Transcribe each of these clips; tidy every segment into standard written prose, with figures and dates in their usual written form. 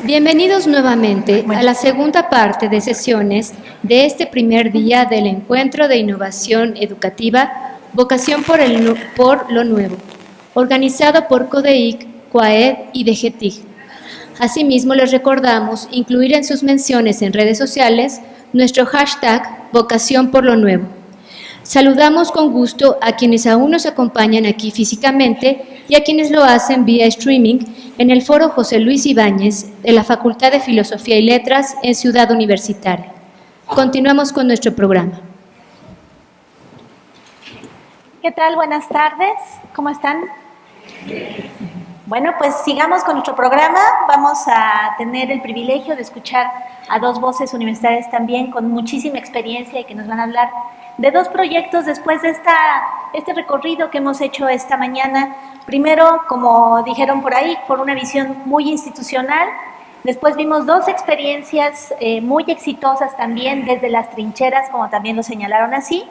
Bienvenidos nuevamente a la segunda parte de sesiones de este primer día del Encuentro de Innovación Educativa Vocación por lo Nuevo, organizado por CODEIC, CUAED y DGTIC. Asimismo, les recordamos incluir en sus menciones en redes sociales nuestro hashtag Vocación por lo Nuevo. Saludamos con gusto a quienes aún nos acompañan aquí físicamente y a quienes lo hacen vía streaming en el Foro José Luis Ibáñez de la Facultad de Filosofía y Letras en Ciudad Universitaria. Continuamos con nuestro programa. ¿Qué tal? Buenas tardes. ¿Cómo están? Bueno, pues sigamos con nuestro programa. Vamos a tener el privilegio de escuchar a dos voces universitarias también con muchísima experiencia y que nos van a hablar de dos proyectos después de este recorrido que hemos hecho esta mañana. Primero, como dijeron por ahí, por una visión muy institucional. Después vimos dos experiencias muy exitosas también desde las trincheras, como también lo señalaron así.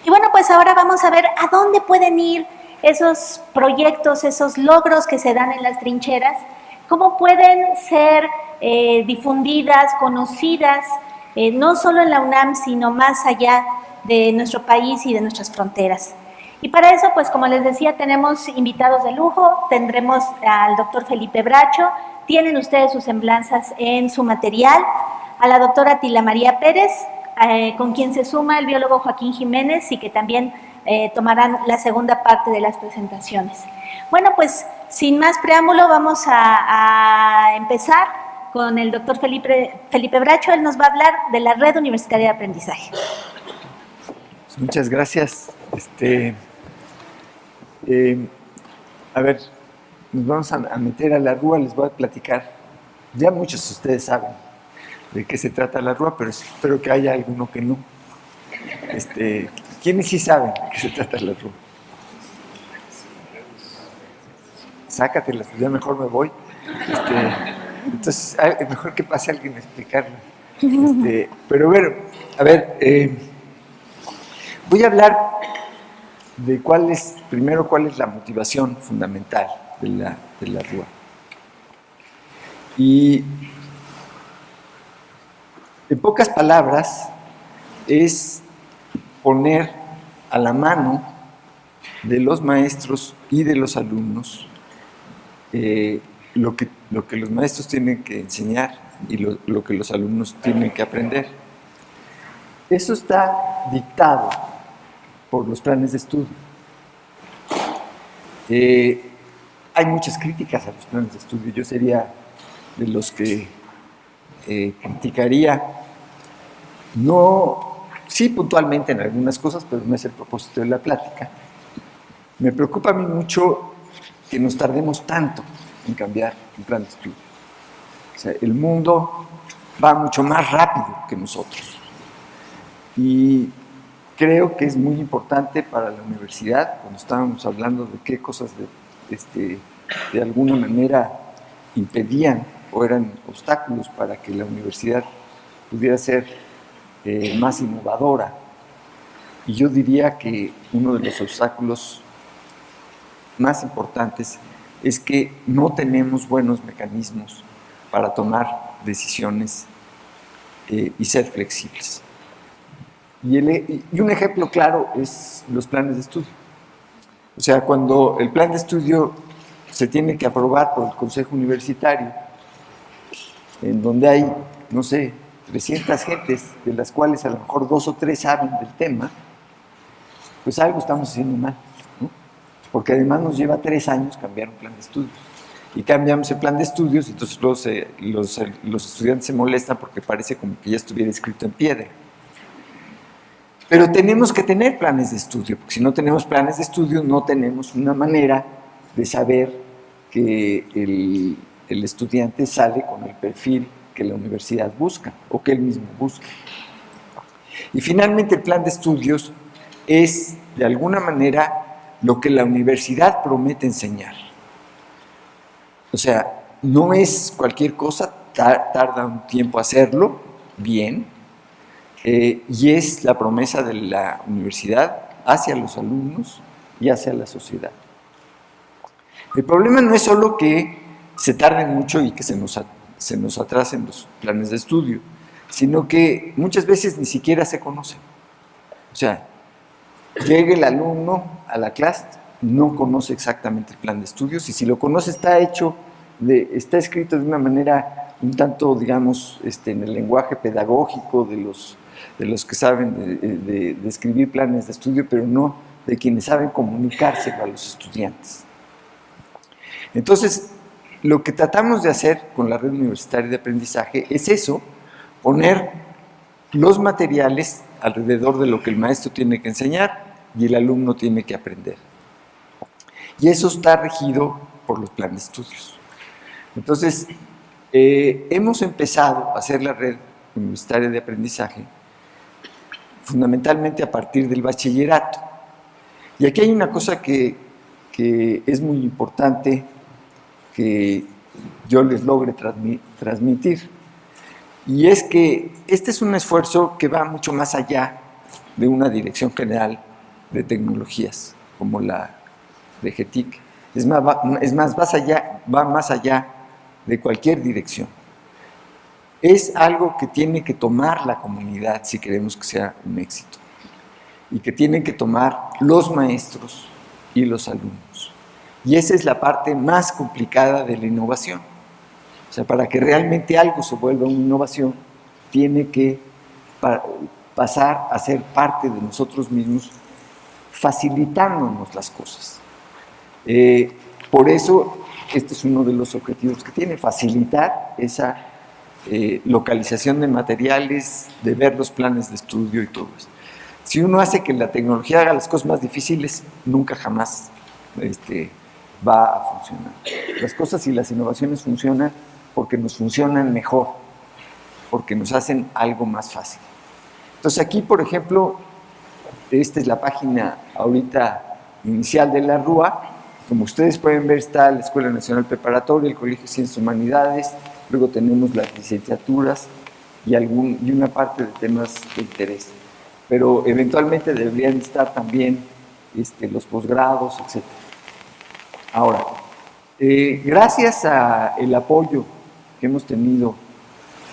Y bueno, pues ahora vamos a ver a dónde pueden ir esos proyectos, esos logros que se dan en las trincheras, cómo pueden ser difundidas, conocidas, no solo en la UNAM, sino más allá de nuestro país y de nuestras fronteras. Y para eso, pues como les decía, tenemos invitados de lujo. Tendremos al doctor Felipe Bracho, tienen ustedes sus semblanzas en su material, a la doctora Tila María Pérez, con quien se suma el biólogo Joaquín Jiménez y que también tomarán la segunda parte de las presentaciones. Bueno, pues sin más preámbulo vamos a empezar con el doctor Felipe Bracho. Él nos va a hablar de la Red Universitaria de Aprendizaje. Muchas gracias. A ver, nos vamos a meter a la RUA, les voy a platicar. Ya muchos de ustedes saben de qué se trata la RUA, pero espero que haya alguno que no. ¿Quiénes sí saben de qué se trata la RUA? Sácatelas, ya mejor me voy. Entonces, mejor que pase alguien a explicarla. Pero bueno, a ver, voy a hablar de cuál es la motivación fundamental de la RUA. Y en pocas palabras, es poner a la mano de los maestros y de los alumnos lo que los maestros tienen que enseñar y lo que los alumnos tienen que aprender. Eso está dictado por los planes de estudio. Hay muchas críticas a los planes de estudio. Yo sería de los que criticaría, sí puntualmente en algunas cosas, pero no es el propósito de la plática. Me preocupa a mí mucho que nos tardemos tanto en cambiar un plan de estudio. O sea, el mundo va mucho más rápido que nosotros. Y creo que es muy importante para la universidad, cuando estábamos hablando de qué cosas de alguna manera impedían o eran obstáculos para que la universidad pudiera ser más innovadora. Y yo diría que uno de los obstáculos más importantes es que no tenemos buenos mecanismos para tomar decisiones y ser flexibles. Y un ejemplo claro es los planes de estudio. O sea, cuando el plan de estudio se tiene que aprobar por el Consejo Universitario, en donde hay, no sé, 300 gentes, de las cuales a lo mejor 2 o 3 saben del tema, pues algo estamos haciendo mal, ¿no? Porque además nos lleva 3 años cambiar un plan de estudios. Y cambiamos el plan de estudios y entonces los estudiantes se molestan porque parece como que ya estuviera escrito en piedra. Pero tenemos que tener planes de estudio, porque si no tenemos planes de estudio no tenemos una manera de saber que el estudiante sale con el perfil que la universidad busca o que él mismo busca. Y finalmente el plan de estudios es, de alguna manera, lo que la universidad promete enseñar. O sea, no es cualquier cosa, tarda un tiempo hacerlo bien, y es la promesa de la universidad hacia los alumnos y hacia la sociedad. El problema no es solo que se tarde mucho y que se nos se nos atrasen los planes de estudio, sino que muchas veces ni siquiera se conocen. O sea, llega el alumno a la clase, no conoce exactamente el plan de estudios, y si lo conoce está escrito de una manera un tanto, digamos, en el lenguaje pedagógico de los que saben de escribir planes de estudio, pero no de quienes saben comunicárselo a los estudiantes. Entonces, lo que tratamos de hacer con la red universitaria de aprendizaje es eso, poner los materiales alrededor de lo que el maestro tiene que enseñar y el alumno tiene que aprender. Y eso está regido por los planes de estudios. Entonces, hemos empezado a hacer la red universitaria de aprendizaje fundamentalmente a partir del bachillerato. Y aquí hay una cosa que es muy importante que yo les logre transmitir, y es que este es un esfuerzo que va mucho más allá de una dirección general de tecnologías como la de GETIC. Es más, va más allá de cualquier dirección. Es algo que tiene que tomar la comunidad si queremos que sea un éxito, y que tienen que tomar los maestros y los alumnos. Y esa es la parte más complicada de la innovación. O sea, para que realmente algo se vuelva una innovación, tiene que pasar a ser parte de nosotros mismos, facilitándonos las cosas. Por eso, este es uno de los objetivos que tiene, facilitar esa localización de materiales, de ver los planes de estudio y todo eso. Si uno hace que la tecnología haga las cosas más difíciles, nunca jamás va a funcionar. Las cosas y las innovaciones funcionan porque nos funcionan mejor, porque nos hacen algo más fácil. Entonces aquí, por ejemplo, esta es la página ahorita inicial de la RUA. Como ustedes pueden ver, está la Escuela Nacional Preparatoria, el Colegio de Ciencias y Humanidades, luego tenemos las licenciaturas y una parte de temas de interés. Pero eventualmente deberían estar también los posgrados, etc. Ahora, gracias al apoyo que hemos tenido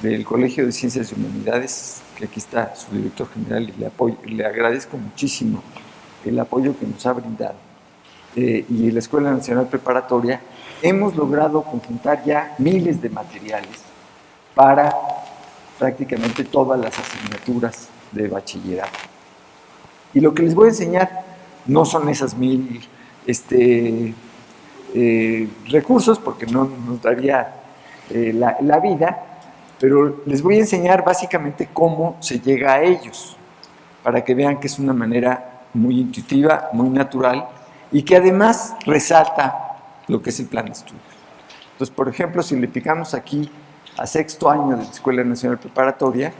del Colegio de Ciencias y Humanidades, que aquí está su director general, y le agradezco muchísimo el apoyo que nos ha brindado, y la Escuela Nacional Preparatoria, hemos logrado conjuntar ya miles de materiales para prácticamente todas las asignaturas de bachillerato. Y lo que les voy a enseñar no son esas 1000 recursos, porque no nos daría la vida, pero les voy a enseñar básicamente cómo se llega a ellos, para que vean que es una manera muy intuitiva, muy natural, y que además resalta lo que es el plan de estudios. Entonces, por ejemplo, si le picamos aquí a sexto año de la Escuela Nacional Preparatoria,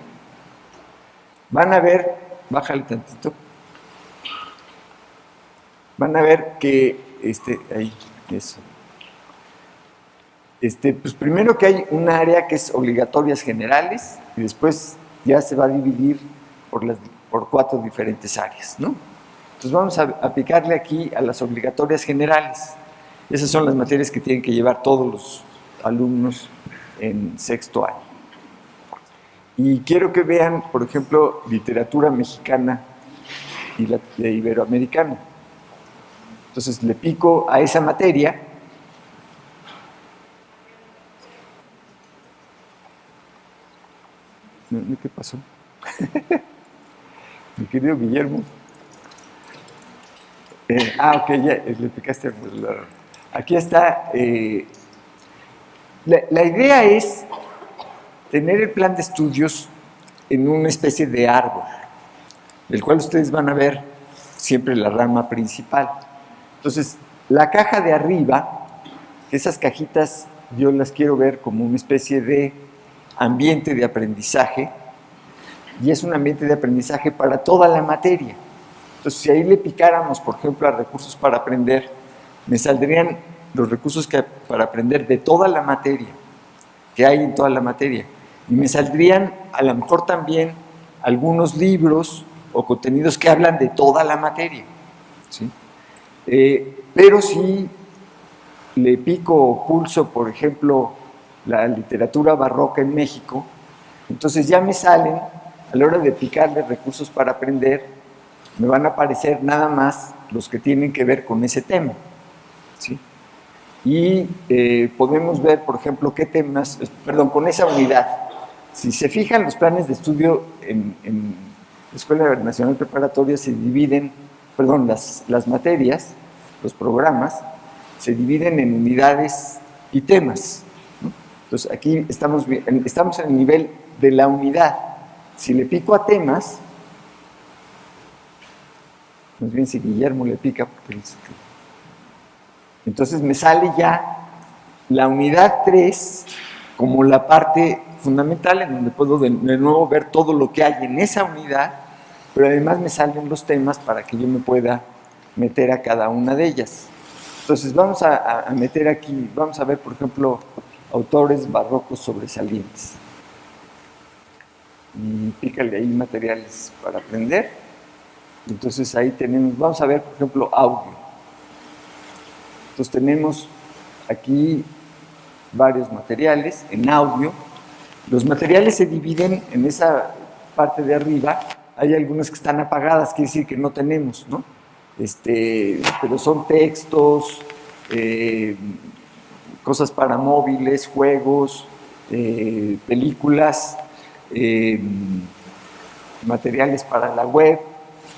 van a ver, bájale tantito, van a ver que, ahí, eso. Pues primero que hay un área que es obligatorias generales, y después ya se va a dividir por 4 diferentes áreas, ¿no? Entonces vamos a aplicarle aquí a las obligatorias generales. Esas son las materias que tienen que llevar todos los alumnos en sexto año. Y quiero que vean, por ejemplo, literatura mexicana y la iberoamericana. Entonces le pico a esa materia. ¿Qué pasó? Mi querido Guillermo. Ok, ya le picaste. Aquí está. La idea es tener el plan de estudios en una especie de árbol, del cual ustedes van a ver siempre la rama principal. Entonces, la caja de arriba, esas cajitas yo las quiero ver como una especie de ambiente de aprendizaje, y es un ambiente de aprendizaje para toda la materia. Entonces, si ahí le picáramos, por ejemplo, a recursos para aprender, me saldrían los recursos para aprender de toda la materia, que hay en toda la materia. Y me saldrían a lo mejor también algunos libros o contenidos que hablan de toda la materia, ¿sí? Pero si le pico o pulso, por ejemplo, la literatura barroca en México. Entonces ya me salen, a la hora de picarle recursos para aprender, me van a aparecer nada más los que tienen que ver con ese tema, ¿sí? Y podemos ver, por ejemplo, qué temas, con esa unidad. Si se fijan, los planes de estudio en la Escuela Nacional Preparatoria se dividen, las materias, los programas, se dividen en unidades y temas, ¿no? Entonces, aquí estamos en el nivel de la unidad. Si le pico a temas, más bien si Guillermo le pica, porque entonces me sale ya la unidad 3 como la parte fundamental, en donde puedo de nuevo ver todo lo que hay en esa unidad, pero además me salen los temas para que yo me pueda meter a cada una de ellas. Entonces vamos a meter aquí, vamos a ver, por ejemplo, autores barrocos sobresalientes. Y pícale ahí materiales para aprender. Entonces ahí tenemos, vamos a ver, por ejemplo, audio. Entonces tenemos aquí varios materiales en audio. Los materiales se dividen en esa parte de arriba. Hay algunas que están apagadas, quiere decir que no tenemos, ¿no? Pero son textos, cosas para móviles, juegos, películas, materiales para la web,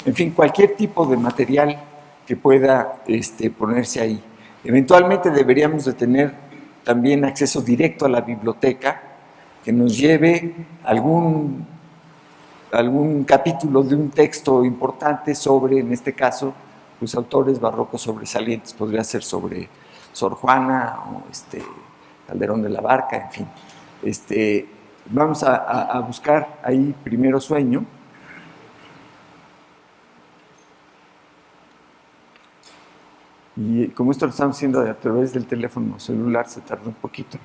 en fin, cualquier tipo de material que pueda ponerse ahí. Eventualmente deberíamos de tener también acceso directo a la biblioteca que nos lleve algún capítulo de un texto importante sobre, en este caso, pues autores barrocos sobresalientes. Podría ser sobre Sor Juana o Calderón de la Barca, en fin. Vamos a buscar ahí Primero Sueño. Y como esto lo estamos haciendo a través del teléfono celular, se tarda un poquito.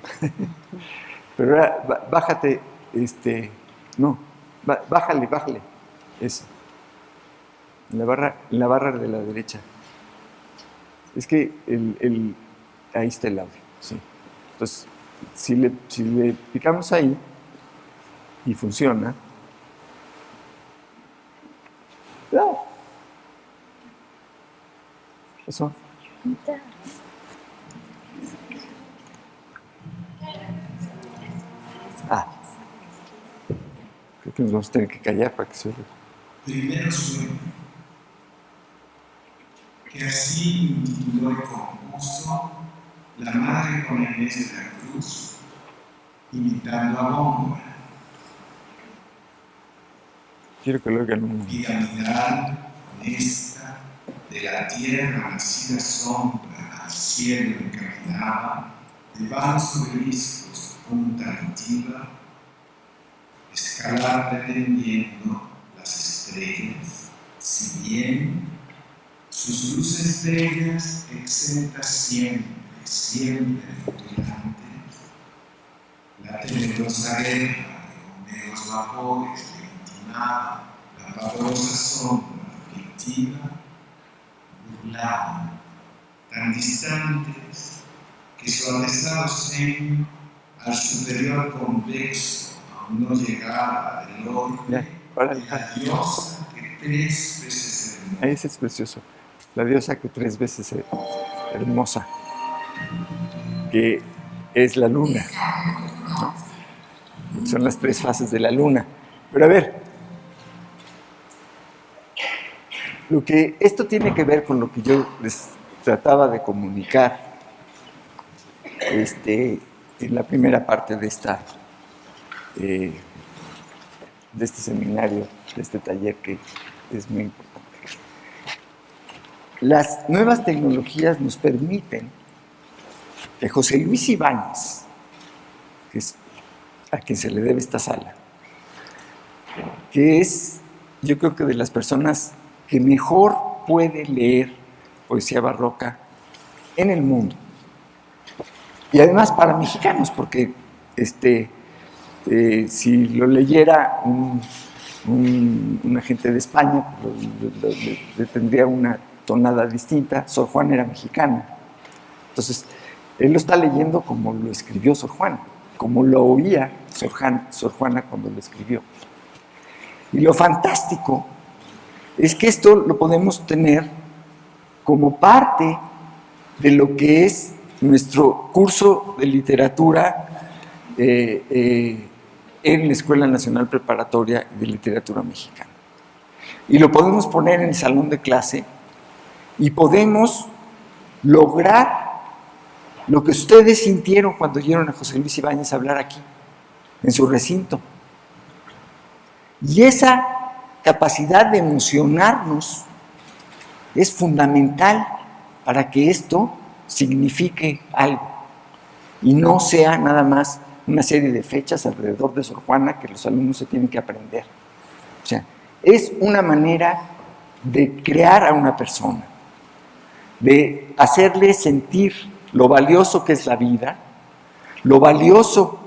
Pero ahora, bájate, bájale, eso. En la barra de la derecha. Es que ahí está el audio, sí. Entonces, si le picamos ahí y funciona, eso. Creo que nos vamos a tener que callar para que se oiga. Primero Sueño, que así intituló y compuso la madre Juana Inés de la Cruz, imitando a Góngora. Quiero que lo oigan un... Y caminar honesta de la tierra nacida sombra al cielo encaminada, de vanos obeliscos punta altiva, escalar pretendiendo las estrellas, si bien sus luces bellas exentas siempre, siempre brillantes, la tenebrosa guerra de húmedos vapores de intimada, la pavorosa sombra aflictiva, burlaban, tan distantes que su atesado seno al superior complexo aún no llegaba del orbe de la diosa que 3 veces hermosa. Ese es precioso. La diosa que 3 veces hermosa, que es la luna, ¿no? Son las 3 fases de la luna. Pero a ver, esto tiene que ver con lo que yo les trataba de comunicar en la primera parte de este seminario, de este taller que es muy importante. Las nuevas tecnologías nos permiten que José Luis Ibáñez, que es a quien se le debe esta sala, que es, yo creo que de las personas que mejor puede leer poesía barroca en el mundo, y además para mexicanos, porque si lo leyera un agente de España, le tendría una tonada distinta. Sor Juana era mexicana, entonces él lo está leyendo como lo escribió Sor Juana. como lo oía Sor Juana cuando lo escribió. Y lo fantástico es que esto lo podemos tener como parte de lo que es nuestro curso de literatura en la Escuela Nacional Preparatoria de Literatura Mexicana. Y lo podemos poner en el salón de clase y podemos lograr lo que ustedes sintieron cuando oyeron a José Luis Ibáñez hablar aquí, en su recinto. Y esa capacidad de emocionarnos es fundamental para que esto signifique algo y no sea nada más una serie de fechas alrededor de Sor Juana que los alumnos se tienen que aprender. O sea, es una manera de crear a una persona, de hacerle sentir lo valioso que es la vida, lo valioso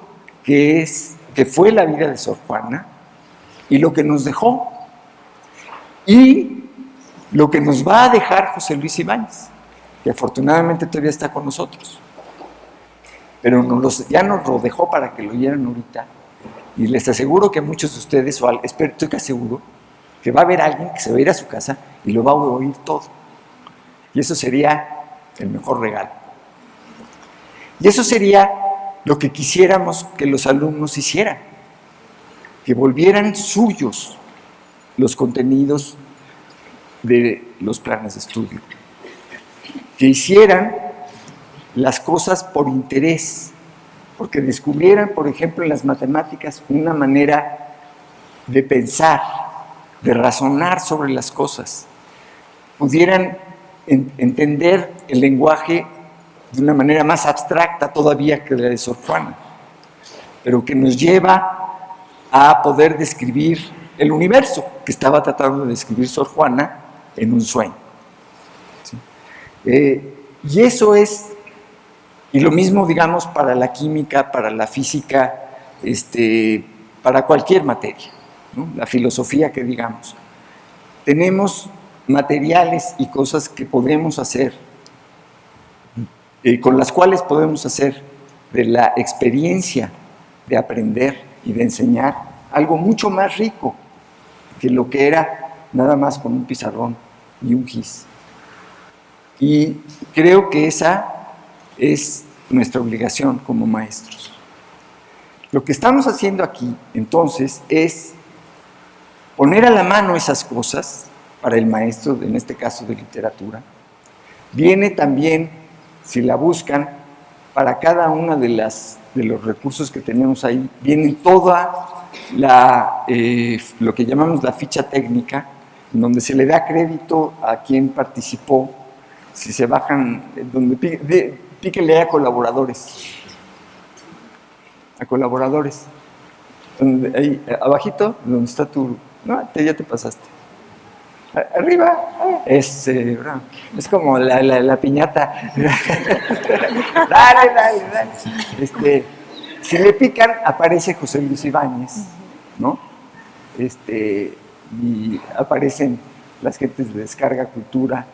que fue la vida de Sor Juana y lo que nos dejó y lo que nos va a dejar José Luis Ibáñez, que afortunadamente todavía está con nosotros. Pero ya nos lo dejó para que lo oyeran ahorita. Y les aseguro que muchos de ustedes, estoy casi seguro, que va a haber alguien que se va a ir a su casa y lo va a oír todo. Y eso sería el mejor regalo. Y eso sería lo que quisiéramos que los alumnos hicieran, que volvieran suyos los contenidos de los planes de estudio, que hicieran las cosas por interés, porque descubrieran, por ejemplo, en las matemáticas una manera de pensar, de razonar sobre las cosas, pudieran entender el lenguaje de una manera más abstracta todavía que la de Sor Juana, pero que nos lleva a poder describir el universo que estaba tratando de describir Sor Juana en un sueño. ¿Sí? Y eso es, y lo mismo digamos para la química, para la física, para cualquier materia, ¿no? La filosofía que digamos. Tenemos materiales y cosas que podemos hacer, con las cuales podemos hacer de la experiencia de aprender y de enseñar algo mucho más rico que lo que era nada más con un pizarrón y un gis. Y creo que esa es nuestra obligación como maestros. Lo que estamos haciendo aquí, entonces, es poner a la mano esas cosas para el maestro, en este caso de literatura. Viene también, si la buscan, para cada uno de los recursos que tenemos ahí, viene toda lo que llamamos la ficha técnica, en donde se le da crédito a quien participó. Si se bajan, píquenle a colaboradores. A colaboradores. Ahí, abajito, donde está tu... No, ya te pasaste. Arriba, es como la piñata. dale. Si le pican, aparece José Luis Ibáñez, ¿no? Y aparecen las gentes de Descarga Cultura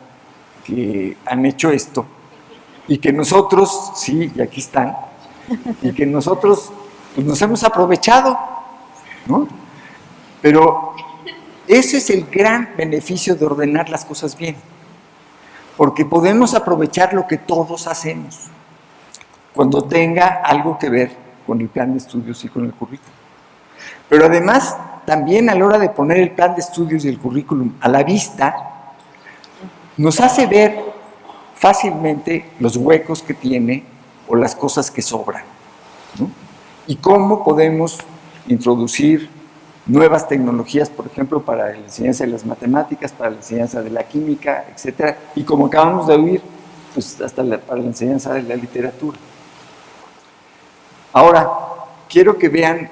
que han hecho esto, y que nosotros, sí, y aquí están, y que nosotros pues, nos hemos aprovechado, ¿no? Pero ese es el gran beneficio de ordenar las cosas bien, porque podemos aprovechar lo que todos hacemos cuando tenga algo que ver con el plan de estudios y con el currículum. Pero además, también a la hora de poner el plan de estudios y el currículum a la vista, nos hace ver fácilmente los huecos que tiene o las cosas que sobran, ¿no? Y cómo podemos introducir nuevas tecnologías, por ejemplo, para la enseñanza de las matemáticas, para la enseñanza de la química, etcétera, y como acabamos de oír, pues hasta para la enseñanza de la literatura. Ahora, quiero que vean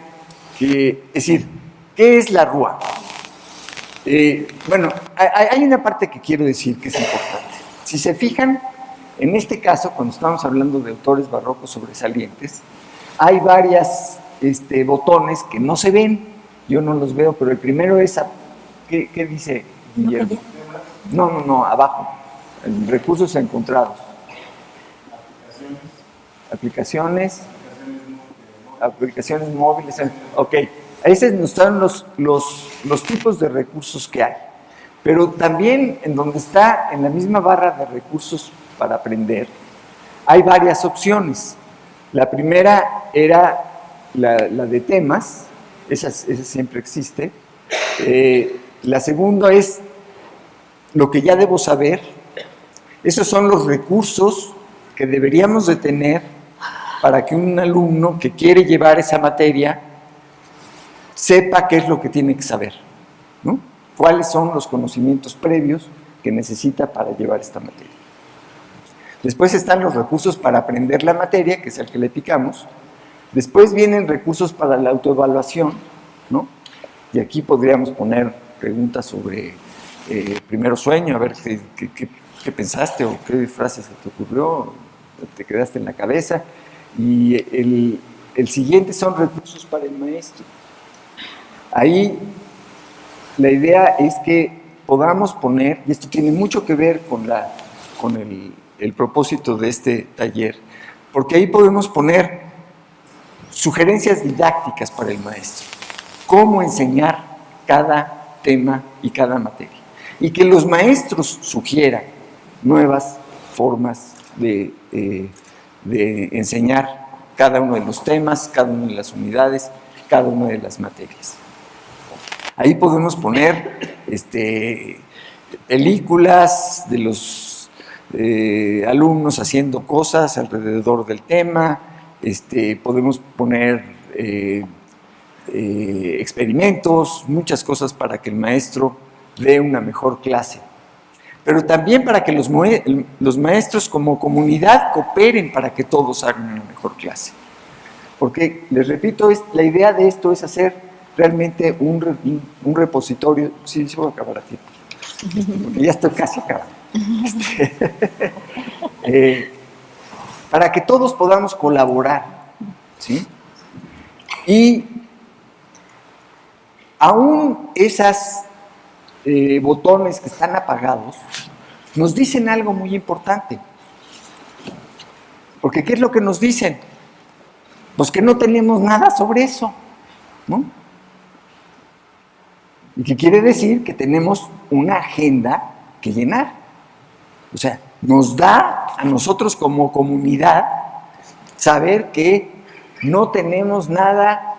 es decir, ¿qué es la RUA? Bueno, hay una parte que quiero decir que es importante. Si se fijan, en este caso, cuando estamos hablando de autores barrocos sobresalientes, hay varios botones que no se ven, yo no los veo, pero el primero es, ¿qué dice Guillermo? No, abajo, recursos encontrados. Aplicaciones. aplicaciones móviles. Ok, ahí se nos están los tipos de recursos que hay. Pero también en donde está, en la misma barra de recursos para aprender, hay varias opciones. La primera era la de temas, esa siempre existe. La segunda es lo que ya debo saber. Esos son los recursos que deberíamos de tener para que un alumno que quiere llevar esa materia sepa qué es lo que tiene que saber, ¿no? Cuáles son los conocimientos previos que necesita para llevar esta materia. Después están los recursos para aprender la materia, que es el que le picamos. Después vienen recursos para la autoevaluación, ¿no? Y aquí podríamos poner preguntas sobre primero sueño, a ver qué pensaste o qué frase se te ocurrió, te quedaste en la cabeza. Y el siguiente son recursos para el maestro. Ahí la idea es que podamos poner, y esto tiene mucho que ver con el propósito de este taller, porque ahí podemos poner sugerencias didácticas para el maestro, cómo enseñar cada tema y cada materia, y que los maestros sugieran nuevas formas de enseñar cada uno de los temas, cada una de las unidades, cada una de las materias. Ahí podemos poner películas de los alumnos haciendo cosas alrededor del tema, podemos poner experimentos, muchas cosas para que el maestro dé una mejor clase. Pero también para que los maestros como comunidad cooperen para que todos hagan una mejor clase. Porque, les repito, la idea de esto es hacer realmente un repositorio. Sí, voy a acabar aquí, porque ya estoy casi acabando. Para que todos podamos colaborar, ¿sí? Y aún esas botones que están apagados nos dicen algo muy importante. Porque ¿qué es lo que nos dicen? Pues que no tenemos nada sobre eso, ¿no? Y que quiere decir que tenemos una agenda que llenar. O sea, nos da a nosotros como comunidad saber que no tenemos nada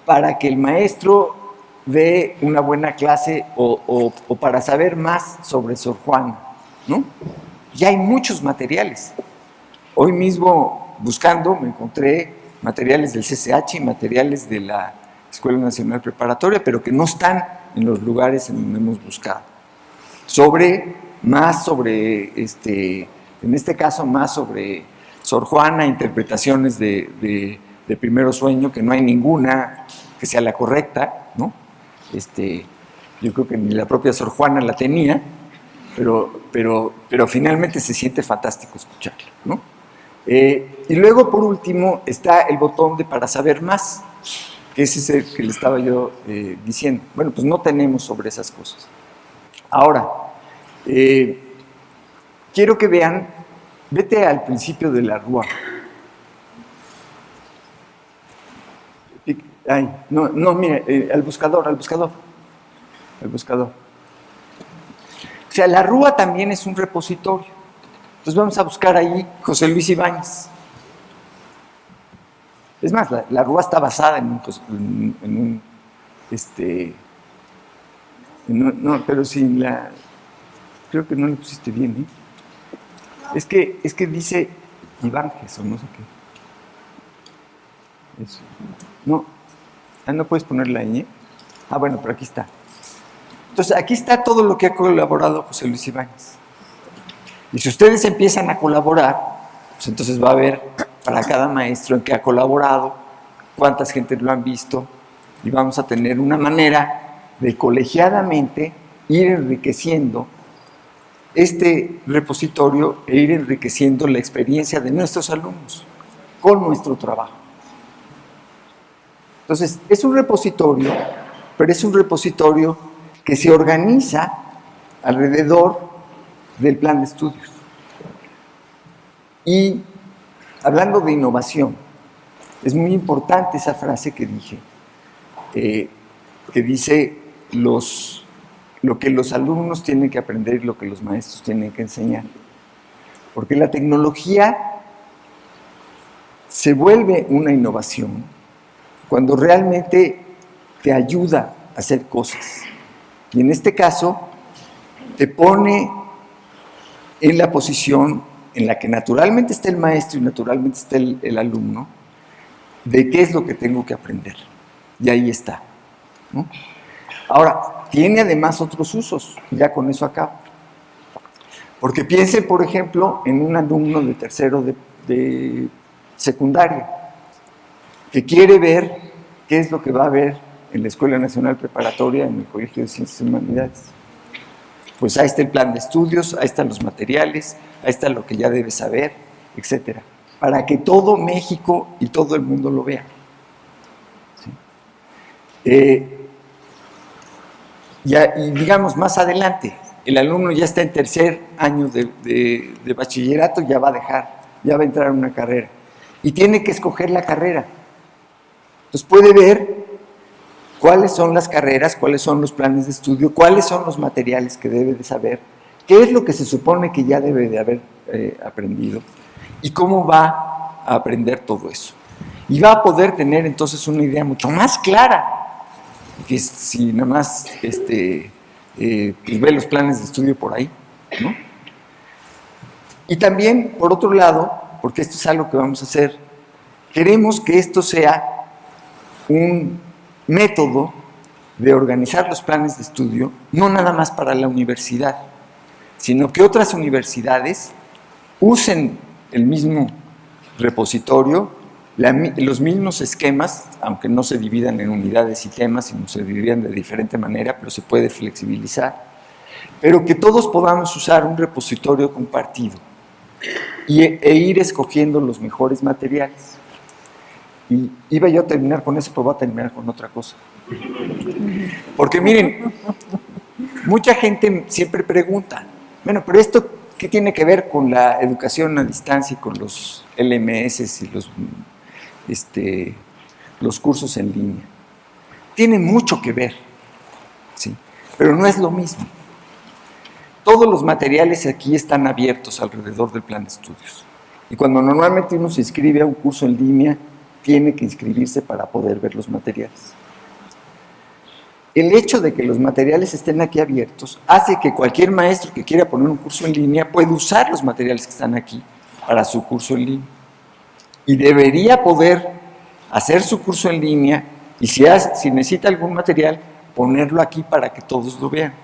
para que el maestro dé una buena clase o para saber más sobre Sor Juana, ¿no? Ya hay muchos materiales. Hoy mismo, buscando, me encontré materiales del CCH y materiales de la Escuela Nacional Preparatoria, pero que no están en los lugares en donde hemos buscado. Más sobre, en este caso, más sobre Sor Juana, interpretaciones de Primero Sueño, que no hay ninguna que sea la correcta, ¿no? Yo creo que ni la propia Sor Juana la tenía, pero finalmente se siente fantástico escucharla, ¿no? Y luego, por último, está el botón de para saber más, que ese es el que le estaba yo diciendo. Bueno, pues no tenemos sobre esas cosas. Ahora, quiero que vean, vete al principio de la Rúa. Ay, no, mire, al buscador. O sea, la Rúa también es un repositorio. Entonces vamos a buscar ahí José Luis Ibáñez. Es más, la Rúa está basada no, pero sí, creo que no le pusiste bien, ¿eh? Es que dice Ibáñez o no sé qué. Eso. No puedes poner la ñ. Bueno, pero aquí está. Entonces, aquí está todo lo que ha colaborado José Luis Ibáñez. Y si ustedes empiezan a colaborar, pues entonces va a haber para cada maestro en que ha colaborado, cuántas gente lo han visto, y vamos a tener una manera de colegiadamente ir enriqueciendo este repositorio e ir enriqueciendo la experiencia de nuestros alumnos con nuestro trabajo. Entonces, es un repositorio, pero es un repositorio que se organiza alrededor del plan de estudios. Y hablando de innovación, es muy importante esa frase que dije, que dice lo que los alumnos tienen que aprender y lo que los maestros tienen que enseñar. Porque la tecnología se vuelve una innovación cuando realmente te ayuda a hacer cosas. Y en este caso, te pone en la posición en la que naturalmente está el maestro y naturalmente está el alumno, de qué es lo que tengo que aprender. Y ahí está, ¿no? Ahora, tiene además otros usos, ya con eso acabo. Porque piensen, por ejemplo, en un alumno de tercero de secundaria, que quiere ver qué es lo que va a ver en la Escuela Nacional Preparatoria, en el Colegio de Ciencias y Humanidades. Pues ahí está el plan de estudios, ahí están los materiales, ahí está lo que ya debe saber, etcétera, para que todo México y todo el mundo lo vea. ¿Sí? Y digamos, más adelante, el alumno ya está en tercer año de bachillerato, ya va a entrar a una carrera, y tiene que escoger la carrera. Entonces puede ver cuáles son las carreras, cuáles son los planes de estudio, cuáles son los materiales que debe de saber, qué es lo que se supone que ya debe de haber aprendido, y cómo va a aprender todo eso. Y va a poder tener entonces una idea mucho más clara que si nada más pues ve los planes de estudio por ahí, ¿no? Y también, por otro lado, porque esto es algo que vamos a hacer, queremos que esto sea un método de organizar los planes de estudio, no nada más para la universidad, sino que otras universidades usen el mismo repositorio, los mismos esquemas, aunque no se dividan en unidades y temas, sino se dividan de diferente manera, pero se puede flexibilizar, pero que todos podamos usar un repositorio compartido e ir escogiendo los mejores materiales. Y iba yo a terminar con eso, pero voy a terminar con otra cosa. Porque miren, mucha gente siempre pregunta, bueno, pero esto, ¿qué tiene que ver con la educación a distancia y con los LMS y los cursos en línea? Tiene mucho que ver, ¿sí? Pero no es lo mismo. Todos los materiales aquí están abiertos alrededor del plan de estudios. Y cuando normalmente uno se inscribe a un curso en línea, tiene que inscribirse para poder ver los materiales. El hecho de que los materiales estén aquí abiertos hace que cualquier maestro que quiera poner un curso en línea puede usar los materiales que están aquí para su curso en línea. Y debería poder hacer su curso en línea y si necesita algún material, ponerlo aquí para que todos lo vean.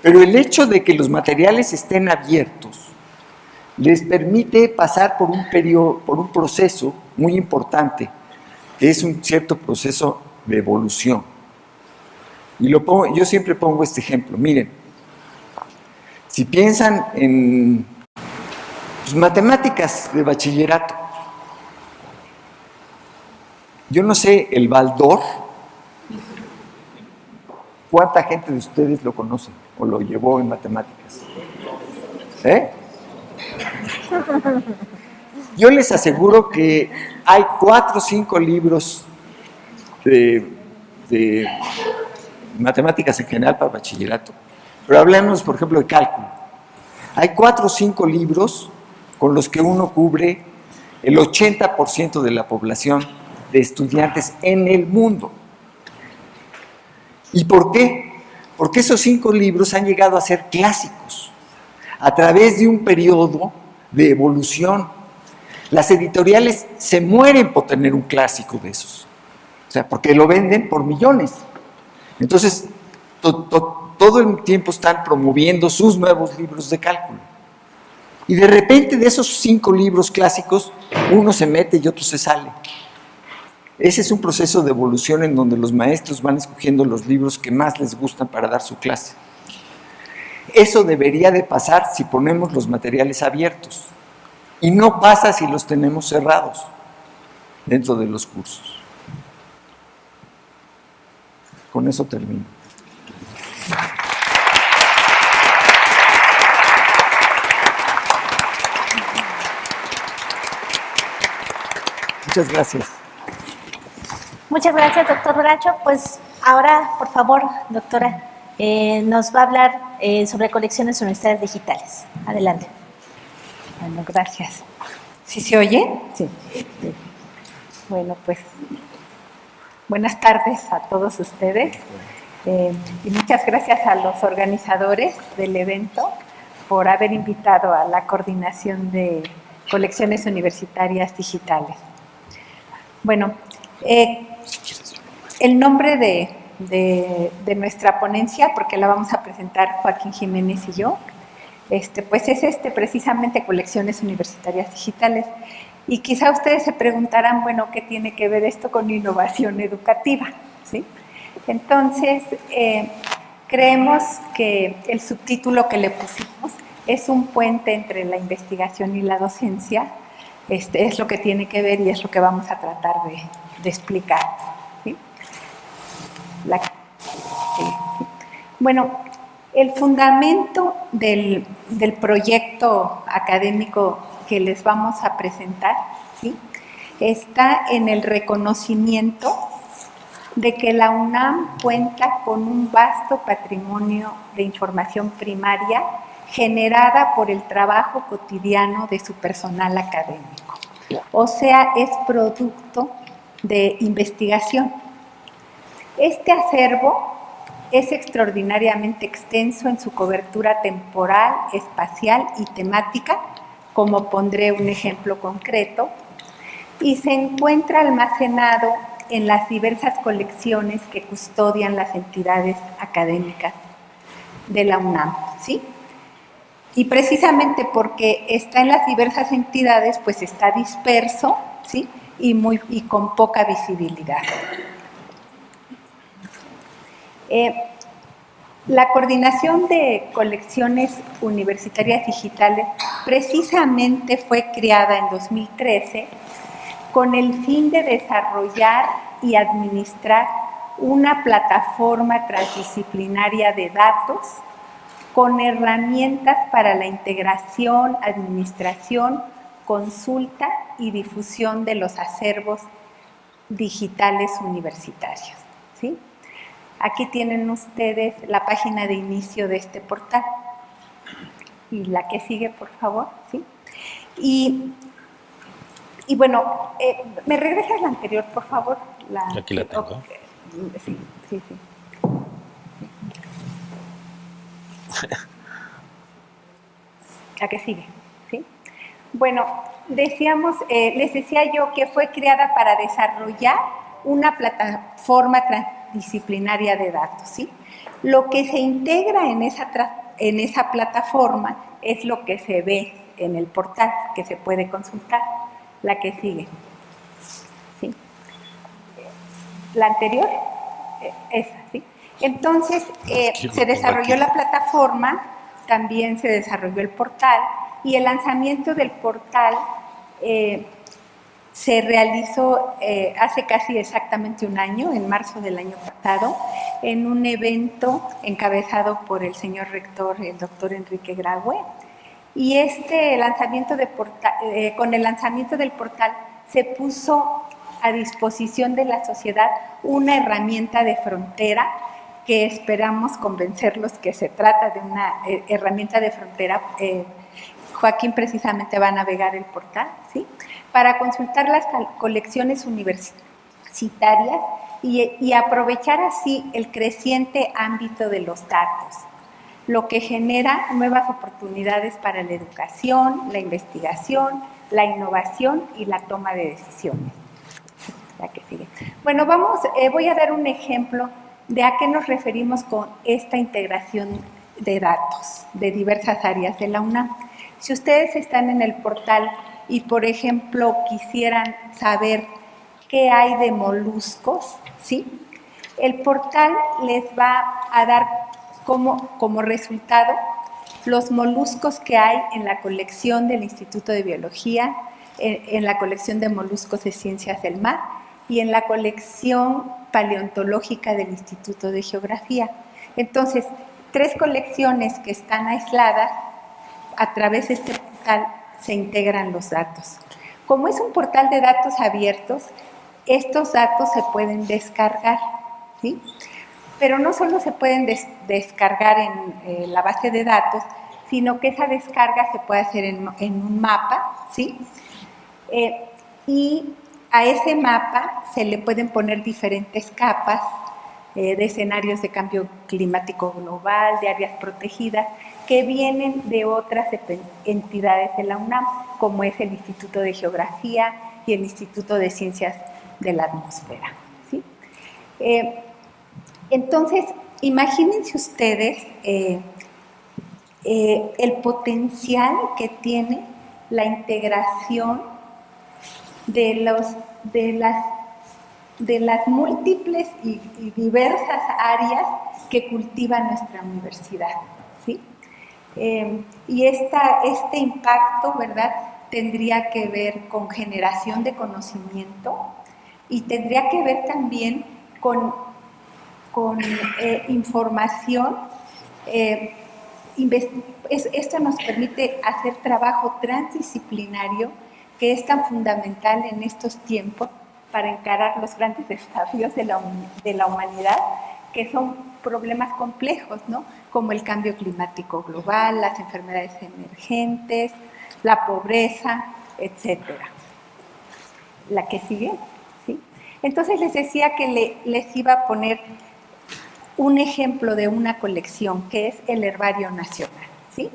Pero el hecho de que los materiales estén abiertos les permite pasar por un proceso muy importante, que es un cierto proceso de evolución. Y yo siempre pongo este ejemplo. Miren, si piensan en matemáticas de bachillerato, yo no sé, el Baldor, ¿cuánta gente de ustedes lo conoce o lo llevó en matemáticas? Yo les aseguro que hay 4 o 5 libros de matemáticas en general para bachillerato, pero hablemos, por ejemplo, de cálculo. Hay 4 o 5 libros con los que uno cubre el 80% de la población de estudiantes en el mundo. ¿Y por qué? Porque esos 5 libros han llegado a ser clásicos a través de un periodo de evolución. Las editoriales se mueren por tener un clásico de esos, o sea, porque lo venden por millones. Entonces, todo el tiempo están promoviendo sus nuevos libros de cálculo. Y de repente de esos 5 libros clásicos, uno se mete y otro se sale. Ese es un proceso de evolución en donde los maestros van escogiendo los libros que más les gustan para dar su clase. Eso debería de pasar si ponemos los materiales abiertos. Y no pasa si los tenemos cerrados dentro de los cursos. Con eso termino. Muchas gracias. Muchas gracias, doctor Bracho. Pues ahora, por favor, doctora, nos va a hablar sobre colecciones universitarias digitales. Adelante. Bueno, gracias. ¿Sí se oye? Sí. Bueno, pues buenas tardes a todos ustedes y muchas gracias a los organizadores del evento por haber invitado a la coordinación de colecciones universitarias digitales. Bueno, el nombre de nuestra ponencia, porque la vamos a presentar Joaquín Jiménez y yo, pues es precisamente colecciones universitarias digitales. Y quizá ustedes se preguntarán, bueno, ¿qué tiene que ver esto con innovación educativa? ¿Sí? Entonces, creemos que el subtítulo que le pusimos es un puente entre la investigación y la docencia. Es lo que tiene que ver y es lo que vamos a tratar de explicar. ¿Sí? Sí. Bueno, el fundamento del proyecto académico que les vamos a presentar, ¿sí?, está en el reconocimiento de que la UNAM cuenta con un vasto patrimonio de información primaria generada por el trabajo cotidiano de su personal académico. O sea, es producto de investigación. Este acervo es extraordinariamente extenso en su cobertura temporal, espacial y temática, como pondré un ejemplo concreto, y se encuentra almacenado en las diversas colecciones que custodian las entidades académicas de la UNAM, ¿sí? Y precisamente porque está en las diversas entidades, pues está disperso, ¿sí?, y con poca visibilidad. La coordinación de colecciones universitarias digitales precisamente fue creada en 2013 con el fin de desarrollar y administrar una plataforma transdisciplinaria de datos con herramientas para la integración, administración, consulta y difusión de los acervos digitales universitarios, ¿sí? Aquí tienen ustedes la página de inicio de este portal. Y la que sigue, por favor, ¿sí? Y bueno, ¿me regresas la anterior, por favor? Aquí la tengo. Okay. Sí. La que sigue, ¿sí? Bueno, les decía yo que fue creada para desarrollar una plataforma transdisciplinaria de datos, ¿sí? Lo que se integra en esa plataforma es lo que se ve en el portal, que se puede consultar. La que sigue, ¿sí? La anterior, esa, ¿sí? Entonces, se desarrolló la plataforma, también se desarrolló el portal, y el lanzamiento del portal se realizó hace casi exactamente un año, en marzo del año pasado, en un evento encabezado por el señor rector, el doctor Enrique Graue. Y con el lanzamiento del portal se puso a disposición de la sociedad una herramienta de frontera que esperamos convencerlos que se trata de una herramienta de frontera. Joaquín precisamente va a navegar el portal, ¿sí?, para consultar las colecciones universitarias y aprovechar así el creciente ámbito de los datos, lo que genera nuevas oportunidades para la educación, la investigación, la innovación y la toma de decisiones. La que sigue. Bueno, voy a dar un ejemplo de a qué nos referimos con esta integración de datos de diversas áreas de la UNAM. Si ustedes están en el portal y, por ejemplo, quisieran saber qué hay de moluscos, ¿sí?, el portal les va a dar como resultado los moluscos que hay en la colección del Instituto de Biología, en la colección de moluscos de Ciencias del Mar y en la colección paleontológica del Instituto de Geografía. Entonces, 3 colecciones que están aisladas, a través de este portal se integran los datos. Como es un portal de datos abiertos, estos datos se pueden descargar, ¿sí? Pero no solo se pueden descargar en la base de datos, sino que esa descarga se puede hacer en un mapa, ¿sí? Y a ese mapa se le pueden poner diferentes capas de escenarios de cambio climático global, de áreas protegidas, que vienen de otras entidades de la UNAM, como es el Instituto de Geografía y el Instituto de Ciencias de la Atmósfera, ¿sí? Entonces, imagínense ustedes el potencial que tiene la integración de las múltiples y diversas áreas que cultiva nuestra universidad, ¿sí? Y este impacto, ¿verdad?, tendría que ver con generación de conocimiento y tendría que ver también con información. Esto nos permite hacer trabajo transdisciplinario que es tan fundamental en estos tiempos para encarar los grandes desafíos de la humanidad, que son problemas complejos, ¿no? Como el cambio climático global, las enfermedades emergentes, la pobreza, etcétera. La que sigue, ¿sí? Entonces les decía que les iba a poner un ejemplo de una colección que es el Herbario Nacional, ¿sí?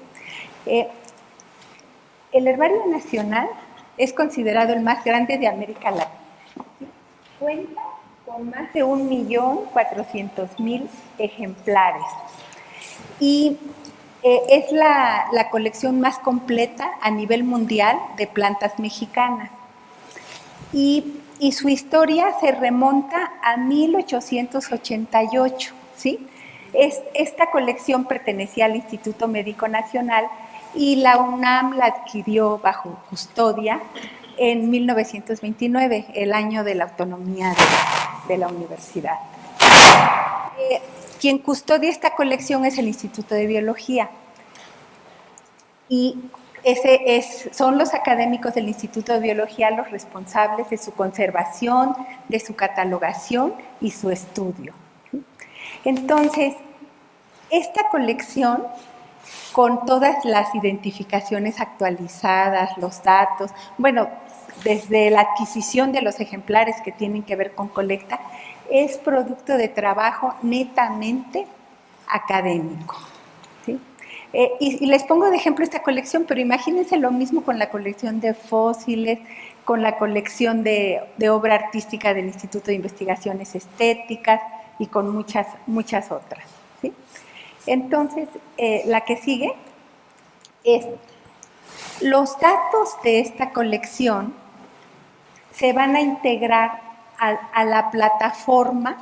El Herbario Nacional es considerado el más grande de América Latina. ¿Sí? Cuenta con más de 1.400.000 ejemplares y es la colección más completa a nivel mundial de plantas mexicanas. Y su historia se remonta a 1888, ¿sí? Esta colección pertenecía al Instituto Médico Nacional y la UNAM la adquirió bajo custodia en 1929, el año de la autonomía de la universidad. Quien custodia esta colección es el Instituto de Biología y son los académicos del Instituto de Biología los responsables de su conservación, de su catalogación y su estudio. Entonces, esta colección, con todas las identificaciones actualizadas, los datos, bueno, desde la adquisición de los ejemplares que tienen que ver con colecta, es producto de trabajo netamente académico, ¿sí? Y les pongo de ejemplo esta colección, pero imagínense lo mismo con la colección de fósiles, con la colección de obra artística del Instituto de Investigaciones Estéticas y con muchas otras, ¿sí? Entonces, la que sigue es, los datos de esta colección se van a integrar a la plataforma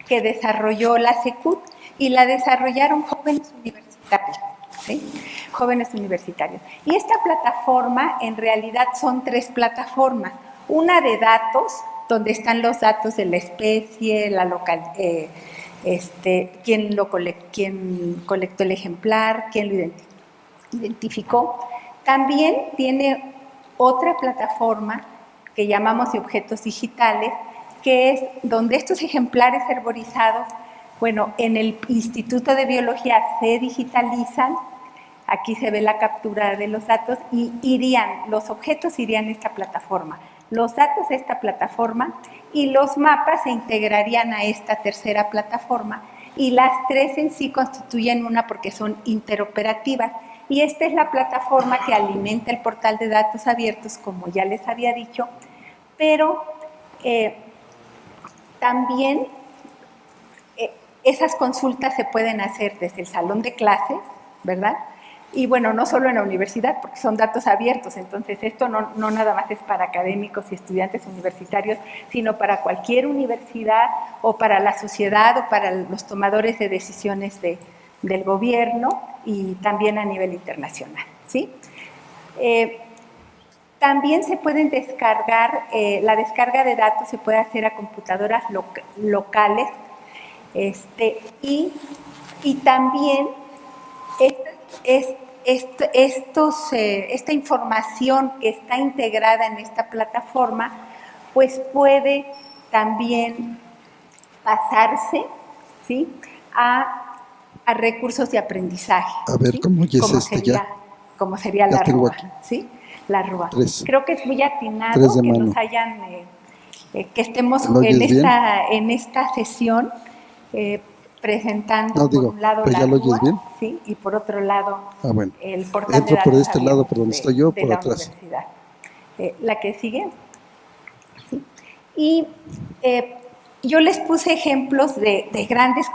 que desarrolló la SECUT y la desarrollaron jóvenes universitarios, ¿sí? Jóvenes universitarios. Y esta plataforma, en realidad, son 3 plataformas. Una de datos, donde están los datos de la especie, la quién colectó el ejemplar, quién lo identificó. También tiene otra plataforma que llamamos de objetos digitales, que es donde estos ejemplares herborizados, bueno, en el Instituto de Biología se digitalizan, aquí se ve la captura de los datos y los objetos irían a esta plataforma, los datos a esta plataforma y los mapas se integrarían a esta tercera plataforma y las 3 en sí constituyen una porque son interoperativas. Y esta es la plataforma que alimenta el portal de datos abiertos, como ya les había dicho, pero también esas consultas se pueden hacer desde el salón de clases, ¿verdad? Y bueno, no solo en la universidad, porque son datos abiertos, entonces esto no nada más es para académicos y estudiantes universitarios, sino para cualquier universidad o para la sociedad o para los tomadores de decisiones del gobierno y también a nivel internacional, ¿sí? También se pueden descargar, la descarga de datos se puede hacer a computadoras locales y también esta información que está integrada en esta plataforma, pues puede también pasarse, ¿sí?, a recursos de aprendizaje. A ver, ¿sí? ¿cómo ya es ya? Como sería Ya la tengo RUA, aquí. ¿sí? La RUA. 3. Creo que es muy atinado 3 de que mano. nos hayan, que estemos ¿Lo oyes bien? en esta sesión presentando No, digo, por un lado ¿pero la ya lo oyes RUA, bien? ¿sí?, y por otro lado Bueno. el portal ¿Entro de por datos este lado, abiertos por donde de- estoy yo, o de por la atrás? universidad. La que sigue. ¿Sí? Y yo les puse ejemplos de grandes,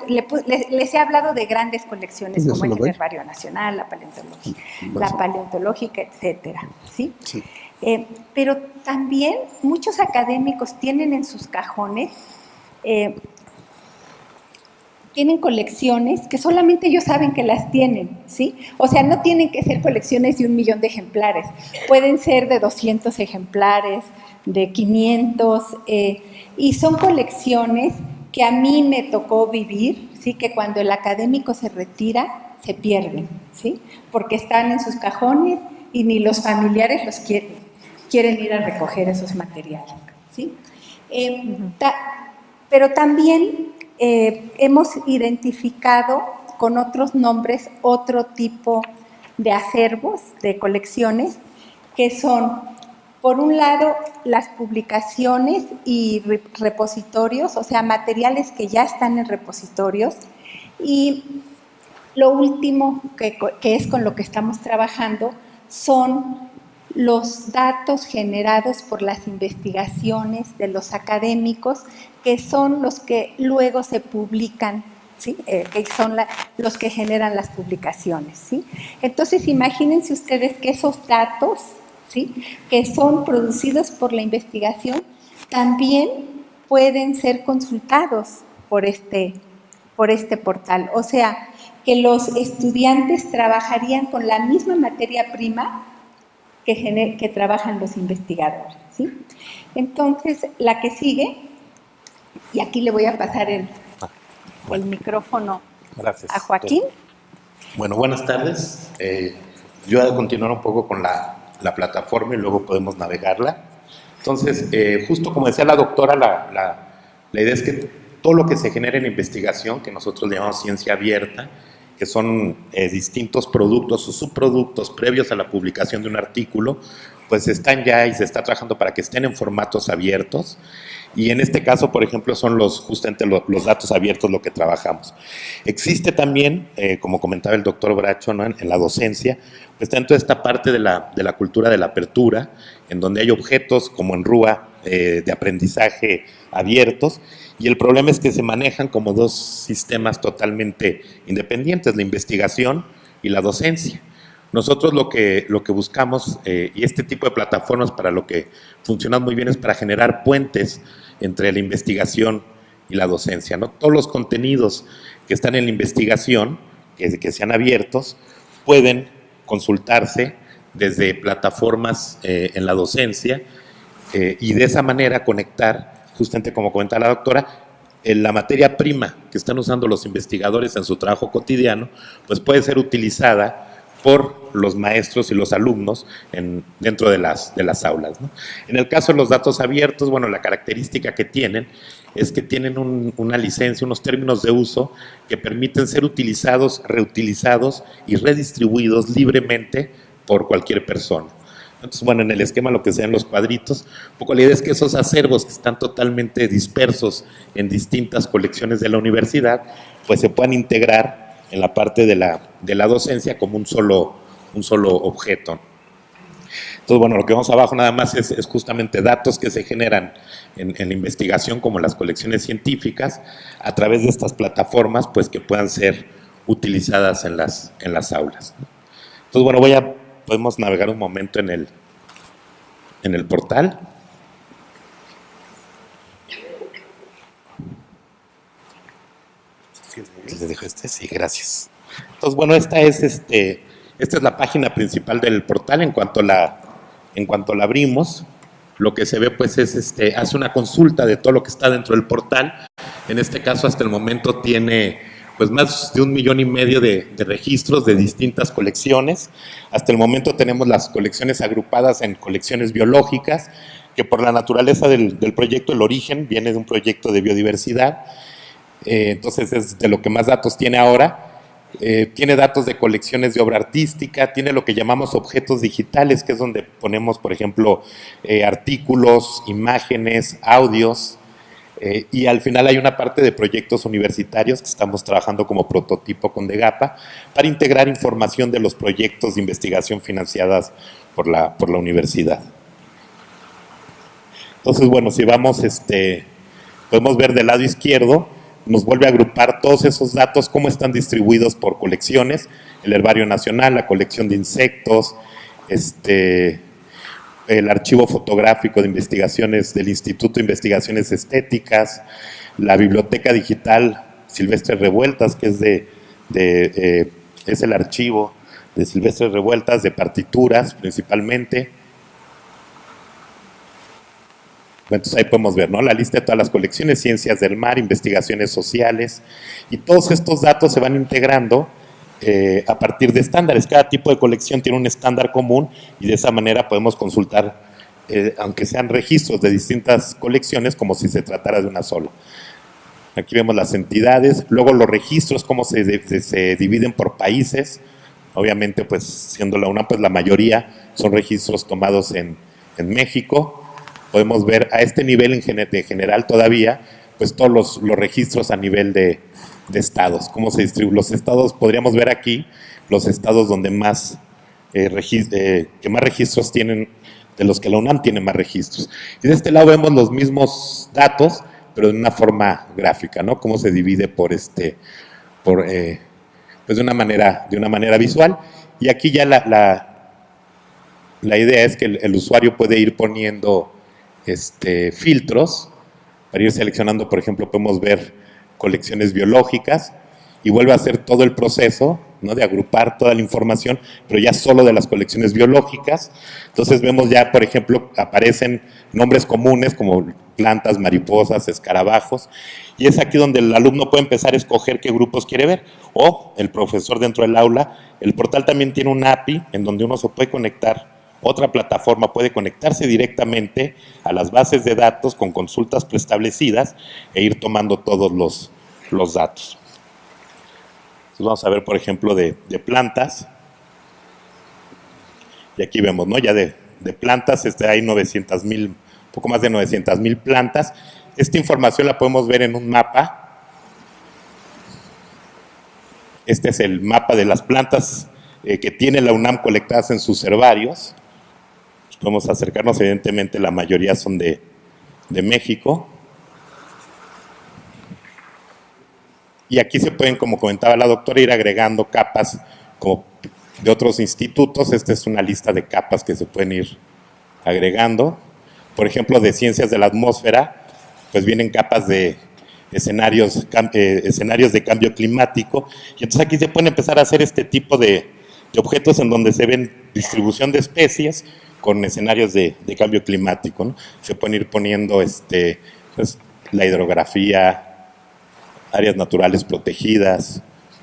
les he hablado de grandes colecciones ¿Ya como se lo el doy? Herbario Nacional, la paleontológica, etcétera, ¿sí? Sí. Pero también muchos académicos tienen en sus cajones, tienen colecciones que solamente ellos saben que las tienen, ¿sí? O sea, no tienen que ser colecciones de 1 millón de ejemplares, pueden ser de 200 ejemplares, de 500, y son colecciones que a mí me tocó vivir, ¿sí?, que cuando el académico se retira, se pierden, ¿sí?, porque están en sus cajones y ni los familiares los quieren ir a recoger esos materiales, ¿sí? Pero también hemos identificado con otros nombres otro tipo de acervos, de colecciones, que son, por un lado, las publicaciones y repositorios, o sea, materiales que ya están en repositorios, y lo último que es con lo que estamos trabajando son los datos generados por las investigaciones de los académicos, que son los que luego se publican, ¿sí?, que son los que generan las publicaciones, ¿sí? Entonces, imagínense ustedes que esos datos, ¿sí?, que son producidos por la investigación, también pueden ser consultados por este portal. O sea, que los estudiantes trabajarían con la misma materia prima que trabajan los investigadores, ¿sí? Entonces, la que sigue, y aquí le voy a pasar el micrófono. Gracias. A Joaquín. Bueno, buenas tardes. Yo voy a continuar un poco con la plataforma y luego podemos navegarla. Entonces, justo como decía la doctora, la idea es que todo lo que se genera en investigación, que nosotros llamamos ciencia abierta, que son distintos productos o subproductos previos a la publicación de un artículo, pues están ya y se está trabajando para que estén en formatos abiertos. Y en este caso, por ejemplo, son justamente los datos abiertos lo que trabajamos. Existe también, como comentaba el doctor Bracho, ¿no?, en la docencia, pues está en toda esta parte de la cultura de la apertura, en donde hay objetos como en RUA de aprendizaje abiertos, y el problema es que se manejan como dos sistemas totalmente independientes, la investigación y la docencia. Nosotros lo que buscamos, y este tipo de plataformas para lo que funcionan muy bien, es para generar puentes entre la investigación y la docencia, ¿no? Todos los contenidos que están en la investigación, que sean abiertos, pueden consultarse desde plataformas en la docencia, y de esa manera conectar, justamente como comentaba la doctora, la materia prima que están usando los investigadores en su trabajo cotidiano, pues puede ser utilizada por los maestros y los alumnos dentro de las aulas, ¿no? En el caso de los datos abiertos, bueno, la característica que tienen es que tienen una licencia, unos términos de uso que permiten ser utilizados, reutilizados y redistribuidos libremente por cualquier persona. Entonces, bueno, en el esquema lo que sean los cuadritos, un poco la idea es que esos acervos que están totalmente dispersos en distintas colecciones de la universidad, pues se puedan integrar en la parte de la docencia como un solo objeto. Entonces, bueno, lo que vemos abajo nada más es justamente datos que se generan en la investigación, como las colecciones científicas, a través de estas plataformas, pues que puedan ser utilizadas en las aulas. Entonces, bueno, podemos navegar un momento en el portal. Les dejo sí, gracias. Entonces, bueno, esta es la página principal del portal. En cuanto la abrimos, lo que se ve pues es hace una consulta de todo lo que está dentro del portal. En este caso, hasta el momento tiene pues más de 1,5 millones de registros de distintas colecciones. Hasta el momento tenemos las colecciones agrupadas en colecciones biológicas, que por la naturaleza del proyecto, el origen viene de un proyecto de biodiversidad, entonces es de lo que más datos tiene ahora. Tiene datos de colecciones de obra artística, tiene lo que llamamos objetos digitales, que es donde ponemos, por ejemplo, artículos, imágenes, audios, y al final hay una parte de proyectos universitarios que estamos trabajando como prototipo con DEGAPA para integrar información de los proyectos de investigación financiadas por la universidad. Entonces, bueno, si vamos, podemos ver del lado izquierdo, nos vuelve a agrupar todos esos datos, cómo están distribuidos por colecciones, el Herbario Nacional, la colección de insectos, el archivo fotográfico de investigaciones del Instituto de Investigaciones Estéticas, la biblioteca digital Silvestre Revueltas, que es el archivo de Silvestre Revueltas, de partituras principalmente. Entonces ahí podemos ver, ¿no?, la lista de todas las colecciones, ciencias del mar, investigaciones sociales, y todos estos datos se van integrando a partir de estándares. Cada tipo de colección tiene un estándar común y de esa manera podemos consultar, aunque sean registros de distintas colecciones, como si se tratara de una sola. Aquí vemos las entidades, luego los registros, cómo se dividen por países. Obviamente, pues siendo la UNAM, pues la mayoría son registros tomados en México. Podemos ver a este nivel en general todavía, pues todos los registros a nivel de estados, cómo se distribuyen los estados. Podríamos ver aquí los estados donde más, que más registros tienen, de los que la UNAM tiene más registros. Y de este lado vemos los mismos datos, pero de una forma gráfica, ¿no? Cómo se divide pues de una manera visual. Y aquí ya la idea es que el usuario puede ir poniendo filtros para ir seleccionando. Por ejemplo, podemos ver colecciones biológicas y vuelve a hacer todo el proceso, ¿no?, de agrupar toda la información, pero ya solo de las colecciones biológicas. Entonces vemos ya, por ejemplo, aparecen nombres comunes como plantas, mariposas, escarabajos, y es aquí donde el alumno puede empezar a escoger qué grupos quiere ver, o el profesor dentro del aula. El portal también tiene un API en donde uno se puede conectar. Otra plataforma puede conectarse directamente a las bases de datos con consultas preestablecidas e ir tomando todos los datos. Entonces vamos a ver, por ejemplo, de plantas. Y aquí vemos, ¿no?, ya de plantas, hay 900,000, poco más de 900,000 plantas. Esta información la podemos ver en un mapa. Este es el mapa de las plantas que tiene la UNAM colectadas en sus herbarios. Podemos acercarnos, evidentemente la mayoría son de México. Y aquí se pueden, como comentaba la doctora, ir agregando capas como de otros institutos. Esta es una lista de capas que se pueden ir agregando. Por ejemplo, de ciencias de la atmósfera, pues vienen capas de escenarios de cambio climático. Y entonces aquí se pueden empezar a hacer este tipo de objetos en donde se ven distribución de especies con escenarios de cambio climático, ¿no? Se pueden ir poniendo pues, la hidrografía, áreas naturales protegidas,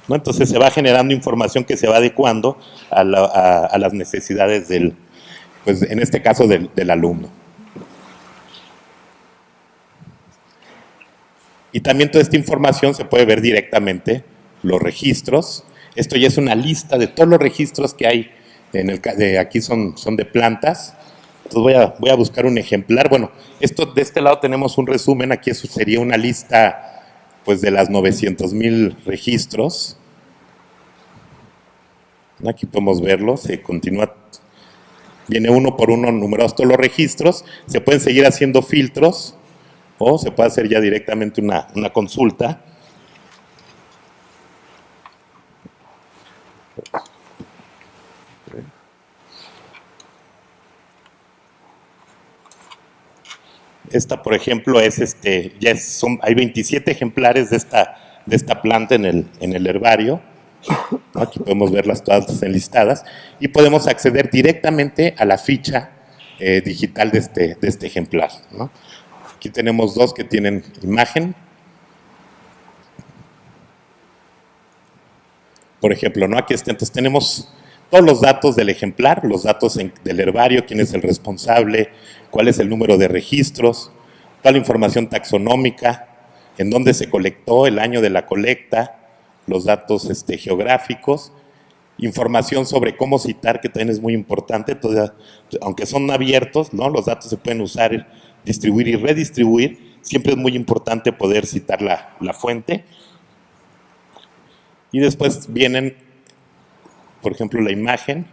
¿no? Entonces se va generando información que se va adecuando a las necesidades pues en este caso del alumno. Y también toda esta información se puede ver directamente, los registros. Esto ya es una lista de todos los registros que hay. Aquí son de plantas. Entonces voy a buscar un ejemplar. Bueno, de este lado tenemos un resumen. Aquí eso sería una lista, pues, de las 900,000 registros. Aquí podemos verlo. Se continúa. Viene uno por uno numerados todos los registros. Se pueden seguir haciendo filtros o se puede hacer ya directamente una consulta. Esta, por ejemplo, hay 27 ejemplares de esta planta en el herbario. Aquí podemos verlas todas enlistadas y podemos acceder directamente a la ficha digital de este ejemplar, ¿no? Aquí tenemos dos que tienen imagen. por ejemplo, ¿no? Aquí está, entonces tenemos todos los datos del ejemplar, los datos del herbario, quién es el responsable, cuál es el número de registros, toda la información taxonómica, en dónde se colectó, el año de la colecta, los datos geográficos, información sobre cómo citar, que también es muy importante, aunque son abiertos, ¿no? Los datos se pueden usar, distribuir y redistribuir, siempre es muy importante poder citar la fuente. Y después vienen, por ejemplo, la imagen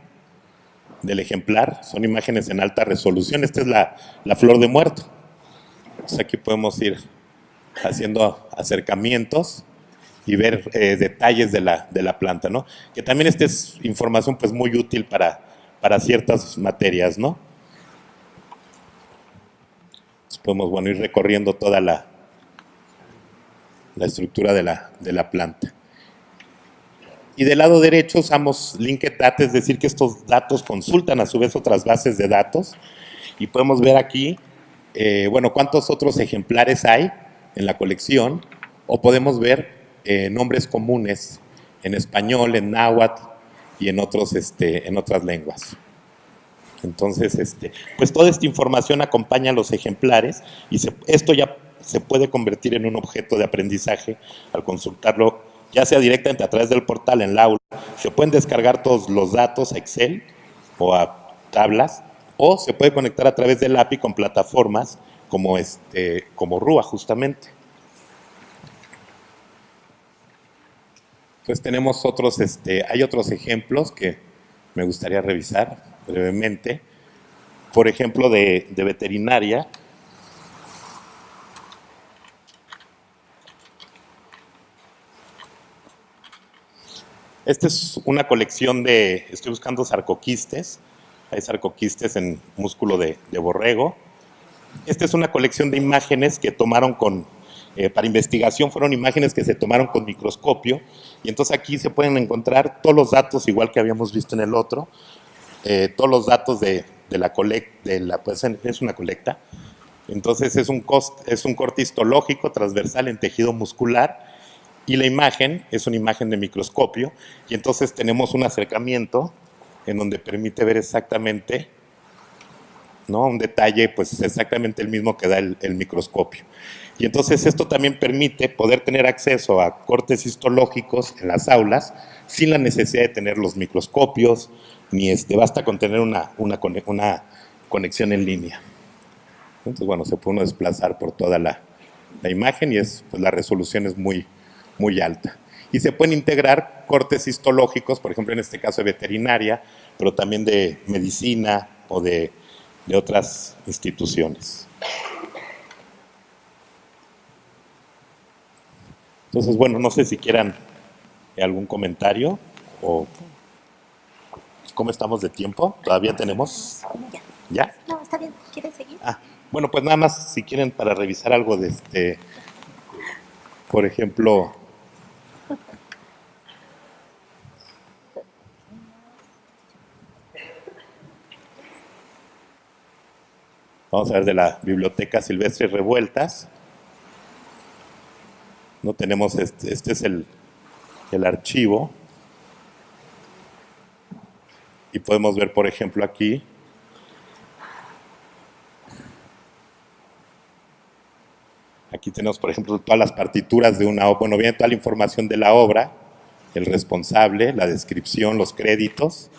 del ejemplar, son imágenes en alta resolución, esta es la flor de muerto. Entonces aquí podemos ir haciendo acercamientos y ver detalles de la planta, ¿no? Que también esta es información pues muy útil para ciertas materias, ¿no? Entonces podemos, bueno, ir recorriendo toda la estructura de la planta. Y del lado derecho usamos linked data, es decir, que estos datos consultan a su vez otras bases de datos y podemos ver aquí, bueno, cuántos otros ejemplares hay en la colección, o podemos ver nombres comunes en español, en náhuatl y en otras lenguas. Entonces, pues toda esta información acompaña a los ejemplares y esto ya se puede convertir en un objeto de aprendizaje al consultarlo, ya sea directamente a través del portal en la aula. Se pueden descargar todos los datos a Excel o a tablas, o se puede conectar a través del API con plataformas como Rua, justamente. Pues tenemos hay otros ejemplos que me gustaría revisar brevemente. Por ejemplo, de veterinaria. Esta es una colección estoy buscando sarcoquistes. Hay sarcoquistes en músculo de borrego. Esta es una colección de imágenes que tomaron para investigación, fueron imágenes que se tomaron con microscopio, y entonces aquí se pueden encontrar todos los datos, igual que habíamos visto en el otro, todos los datos de la colecta, pues es una colecta. Entonces es un corte histológico transversal en tejido muscular, y la imagen es una imagen de microscopio, y entonces tenemos un acercamiento en donde permite ver exactamente, ¿no? Un detalle pues exactamente el mismo que da el microscopio. Y entonces esto también permite poder tener acceso a cortes histológicos en las aulas sin la necesidad de tener los microscopios, ni basta con tener una conexión en línea. Entonces, bueno, se puede uno desplazar por toda la imagen y pues la resolución es muy, muy alta. Y se pueden integrar cortes histológicos, por ejemplo, en este caso de veterinaria, pero también de medicina o de otras instituciones. Entonces, bueno, no sé si quieran algún comentario o cómo estamos de tiempo. ¿Todavía tenemos? ¿Ya? No, está bien. ¿Quieren seguir? Bueno, pues nada más si quieren para revisar algo de por ejemplo, vamos a ver de la Biblioteca Silvestre Revueltas. No tenemos, este es el archivo. Y podemos ver, por ejemplo, aquí. Aquí tenemos, por ejemplo, todas las partituras de una obra. Bueno, viene toda la información de la obra, el responsable, la descripción, los créditos.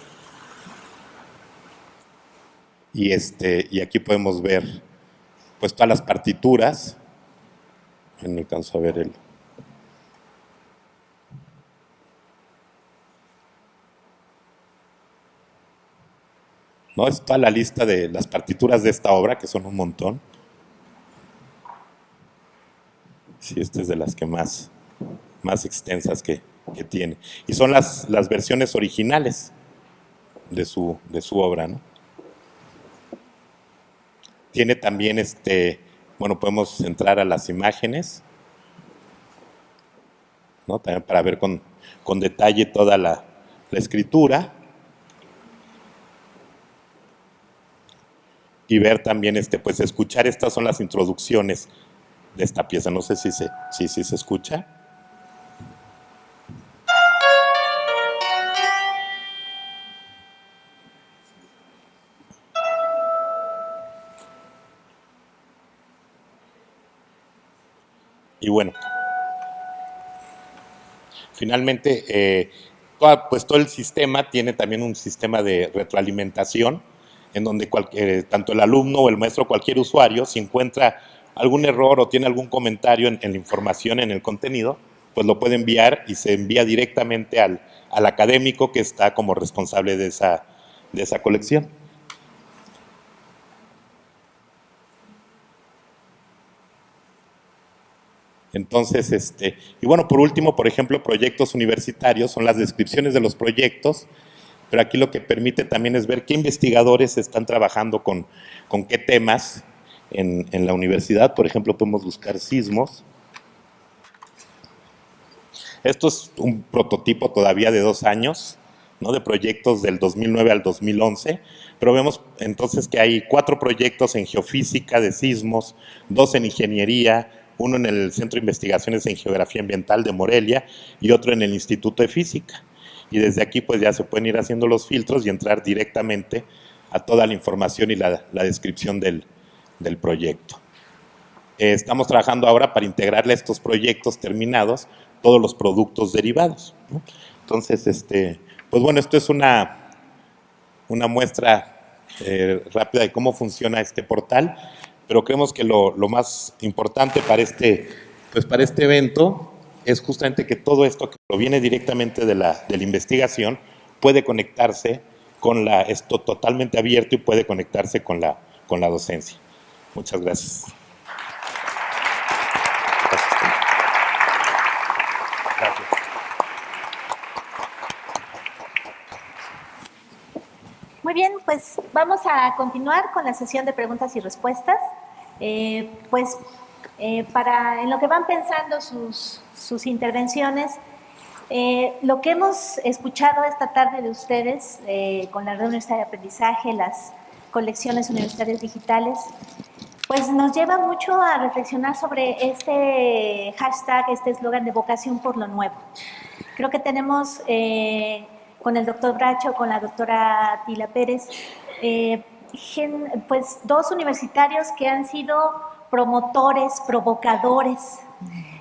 Y aquí podemos ver, pues, todas las partituras. No alcanzo a ver ¿no? Es toda la lista de las partituras de esta obra, que son un montón. Sí, esta es de las que más extensas que tiene. Y son las versiones originales de su obra, ¿no? Tiene también, bueno, podemos entrar a las imágenes, ¿no? También para ver con detalle toda la escritura. Y ver también, pues escuchar, estas son las introducciones de esta pieza. No sé si se escucha. Finalmente, todo el sistema tiene también un sistema de retroalimentación en donde tanto el alumno o el maestro, cualquier usuario, si encuentra algún error o tiene algún comentario en la información, en el contenido, pues lo puede enviar y se envía directamente al académico que está como responsable de esa colección. Entonces, y bueno, por último, por ejemplo, proyectos universitarios son las descripciones de los proyectos, pero aquí lo que permite también es ver qué investigadores están trabajando con qué temas en la universidad. Por ejemplo, podemos buscar sismos. Esto es un prototipo todavía de 2 años, ¿no? De proyectos del 2009 al 2011, pero vemos entonces que hay 4 proyectos en geofísica de sismos, 2 en ingeniería, uno en el Centro de Investigaciones en Geografía Ambiental de Morelia y otro en el Instituto de Física. Y desde aquí pues ya se pueden ir haciendo los filtros y entrar directamente a toda la información y la descripción del proyecto. Estamos trabajando ahora para integrarle a estos proyectos terminados todos los productos derivados, ¿no? Entonces, pues bueno, esto es una muestra rápida de cómo funciona este portal, pero creemos que lo más importante para este evento es justamente que todo esto que proviene directamente de la investigación puede conectarse con esto totalmente abierto y puede conectarse con la docencia. Muchas gracias. Muy bien, pues vamos a continuar con la sesión de preguntas y respuestas. En lo que van pensando sus intervenciones, lo que hemos escuchado esta tarde de ustedes con la Red Universitaria de Aprendizaje, las colecciones universitarias digitales, pues nos lleva mucho a reflexionar sobre este hashtag, este eslogan de vocación por lo nuevo. Creo que tenemos con el doctor Bracho, con la doctora Tila Pérez, pues 2 universitarios que han sido promotores, provocadores.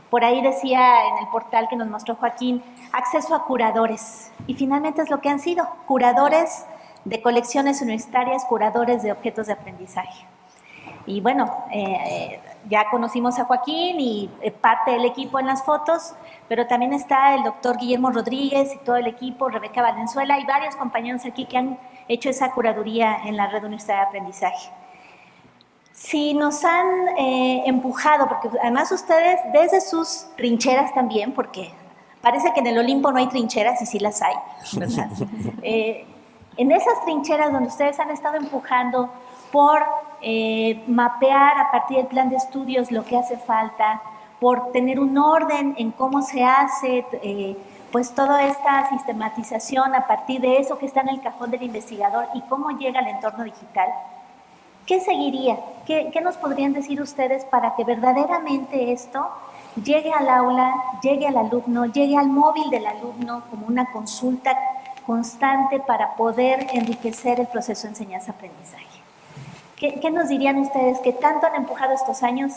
Por ahí decía en el portal que nos mostró Joaquín, acceso a curadores. Y finalmente es lo que han sido, curadores de colecciones universitarias, curadores de objetos de aprendizaje. Y bueno, ya conocimos a Joaquín y parte del equipo en las fotos, pero también está el doctor Guillermo Rodríguez y todo el equipo, Rebeca Valenzuela y varios compañeros aquí que han hecho esa curaduría en la Red Universitaria de Aprendizaje. Si nos han empujado, porque además ustedes desde sus trincheras también, porque parece que en el Olimpo no hay trincheras y sí las hay, ¿verdad? En esas trincheras donde ustedes han estado empujando por mapear a partir del plan de estudios lo que hace falta, por tener un orden en cómo se hace pues toda esta sistematización a partir de eso que está en el cajón del investigador y cómo llega al entorno digital. ¿Qué seguiría? ¿Qué nos podrían decir ustedes para que verdaderamente esto llegue al aula, llegue al alumno, llegue al móvil del alumno como una consulta constante para poder enriquecer el proceso de enseñanza-aprendizaje? ¿Qué nos dirían ustedes que tanto han empujado estos años?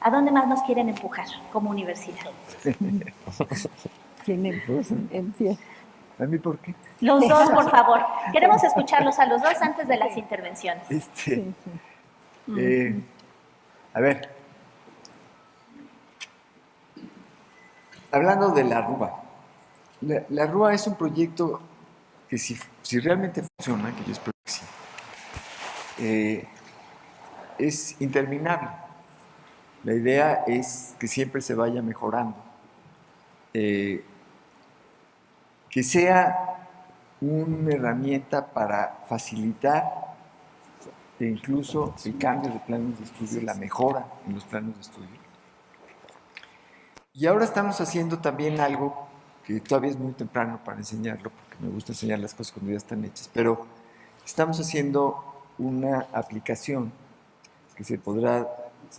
¿A dónde más nos quieren empujar como universidad? ¿Quién empieza? ¿A mí por qué? Los dos, por favor. Queremos escucharlos a los dos antes de las intervenciones. A ver, hablando de la RUA. La RUA es un proyecto que si realmente funciona, que yo espero que sí, es interminable. La idea es que siempre se vaya mejorando. Que sea una herramienta para facilitar incluso el cambio de planos de estudio, la mejora en los planos de estudio. Y ahora estamos haciendo también algo que todavía es muy temprano para enseñarlo, porque me gusta enseñar las cosas cuando ya están hechas, pero estamos haciendo una aplicación que se podrá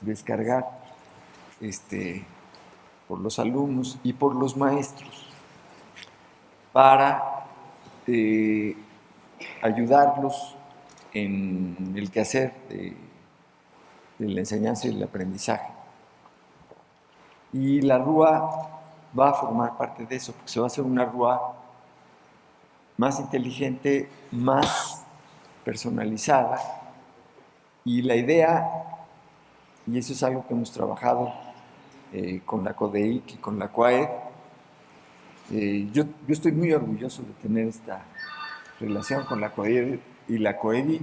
descargar por los alumnos y por los maestros para ayudarlos en el quehacer de la enseñanza y el aprendizaje. Y la RUA va a formar parte de eso, porque se va a hacer una RUA más inteligente, más personalizada, y la idea, y eso es algo que hemos trabajado con la CODEIC y con la COAED, yo estoy muy orgulloso de tener esta relación con la COAED y la COEDIC,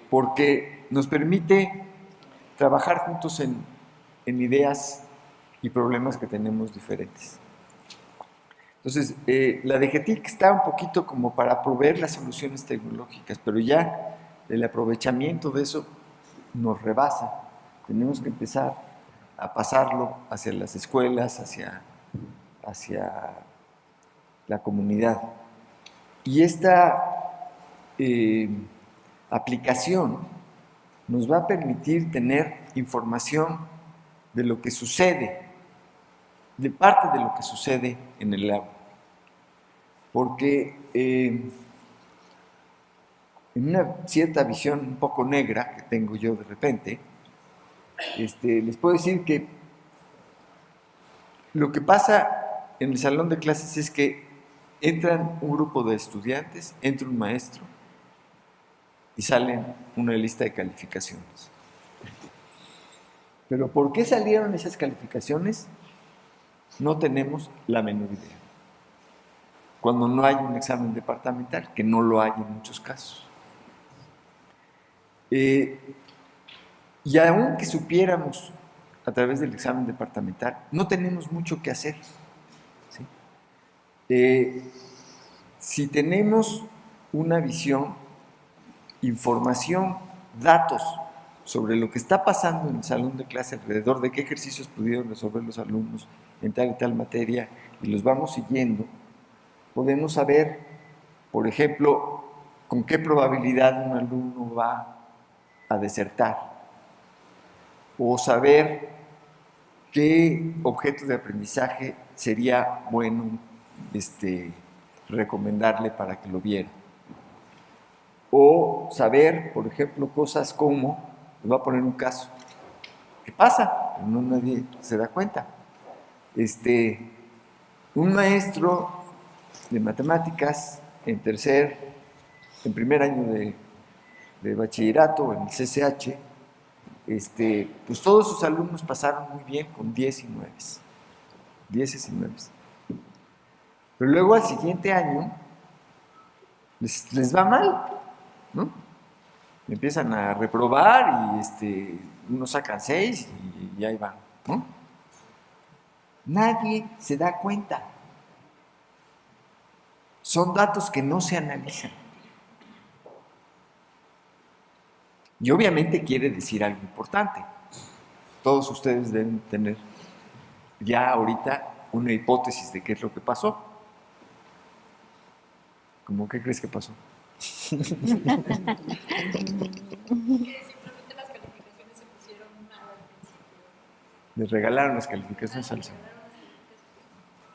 porque nos permite trabajar juntos en ideas y problemas que tenemos diferentes. Entonces, la DGTIC está un poquito como para proveer las soluciones tecnológicas, pero ya el aprovechamiento de eso nos rebasa. Tenemos que empezar a pasarlo hacia las escuelas, hacia la comunidad. Y esta aplicación nos va a permitir tener información de lo que sucede, de parte de lo que sucede en el agua. Porque en una cierta visión un poco negra que tengo yo de repente, les puedo decir que lo que pasa en el salón de clases es que entran un grupo de estudiantes, entra un maestro y salen una lista de calificaciones. Pero ¿por qué salieron esas calificaciones? No tenemos la menor idea. Cuando no hay un examen departamental, que no lo hay en muchos casos. Y aunque supiéramos a través del examen departamental, no tenemos mucho que hacer. ¿Sí? Si tenemos una visión, información, datos sobre lo que está pasando en el salón de clase alrededor de qué ejercicios pudieron resolver los alumnos en tal y tal materia, y los vamos siguiendo, podemos saber, por ejemplo, con qué probabilidad un alumno va a desertar, o saber qué objeto de aprendizaje sería bueno recomendarle para que lo viera. O saber, por ejemplo, cosas como, les voy a poner un caso, ¿qué pasa? Pero no nadie se da cuenta. Un maestro de matemáticas en primer año de bachillerato, en el CCH, pues todos sus alumnos pasaron muy bien con 10 y 9. 10 y 9. Pero luego al siguiente año les va mal, ¿no? Empiezan a reprobar y unos sacan 6 y ahí van, ¿no? Nadie se da cuenta. Son datos que no se analizan. Y obviamente quiere decir algo importante. Todos ustedes deben tener ya ahorita una hipótesis de qué es lo que pasó. ¿Cómo qué crees que pasó? Les regalaron las calificaciones al señor.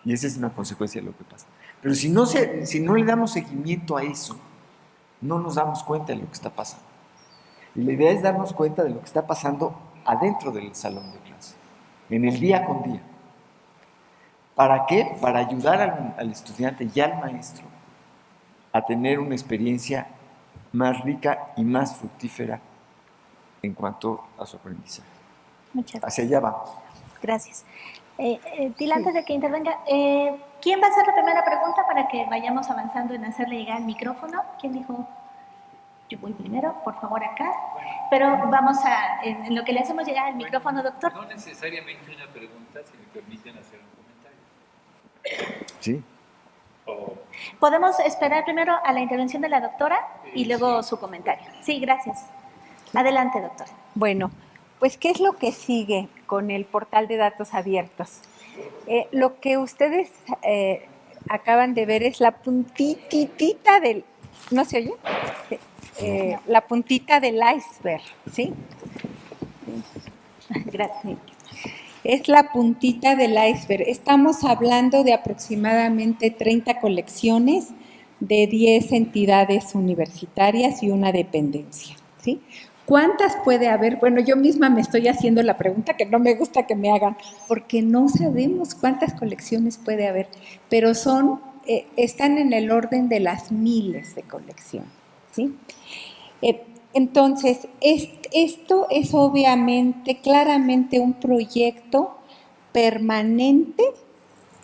Y esa es una consecuencia de lo que pasa. Pero si no le damos seguimiento a eso, no nos damos cuenta de lo que está pasando. Y la idea es darnos cuenta de lo que está pasando adentro del salón de clase, en el día con día. ¿Para qué? Para ayudar al estudiante y al maestro a tener una experiencia más rica y más fructífera en cuanto a su aprendizaje. Muchas gracias. Hacia allá vamos. Gracias. Tila, antes de que intervenga, ¿quién va a hacer la primera pregunta para que vayamos avanzando en hacerle llegar el micrófono? ¿Quién dijo? Yo voy primero, por favor, acá. Pero vamos en lo que le hacemos llegar el micrófono, doctor. No necesariamente una pregunta, si me permiten hacer un comentario. Sí. ¿Podemos esperar primero a la intervención de la doctora y luego su comentario? Sí, gracias. Adelante, doctora. Bueno, pues, ¿qué es lo que sigue con el portal de datos abiertos? Lo que ustedes acaban de ver es la puntitita del... ¿No se oye? La puntita del iceberg, ¿sí? Gracias. Es la puntita del iceberg. Estamos hablando de aproximadamente 30 colecciones de 10 entidades universitarias y una dependencia, ¿sí? ¿Cuántas puede haber? Bueno, yo misma me estoy haciendo la pregunta que no me gusta que me hagan, porque no sabemos cuántas colecciones puede haber, pero están en el orden de las miles de colecciones, ¿sí? Entonces, esto es obviamente, claramente un proyecto permanente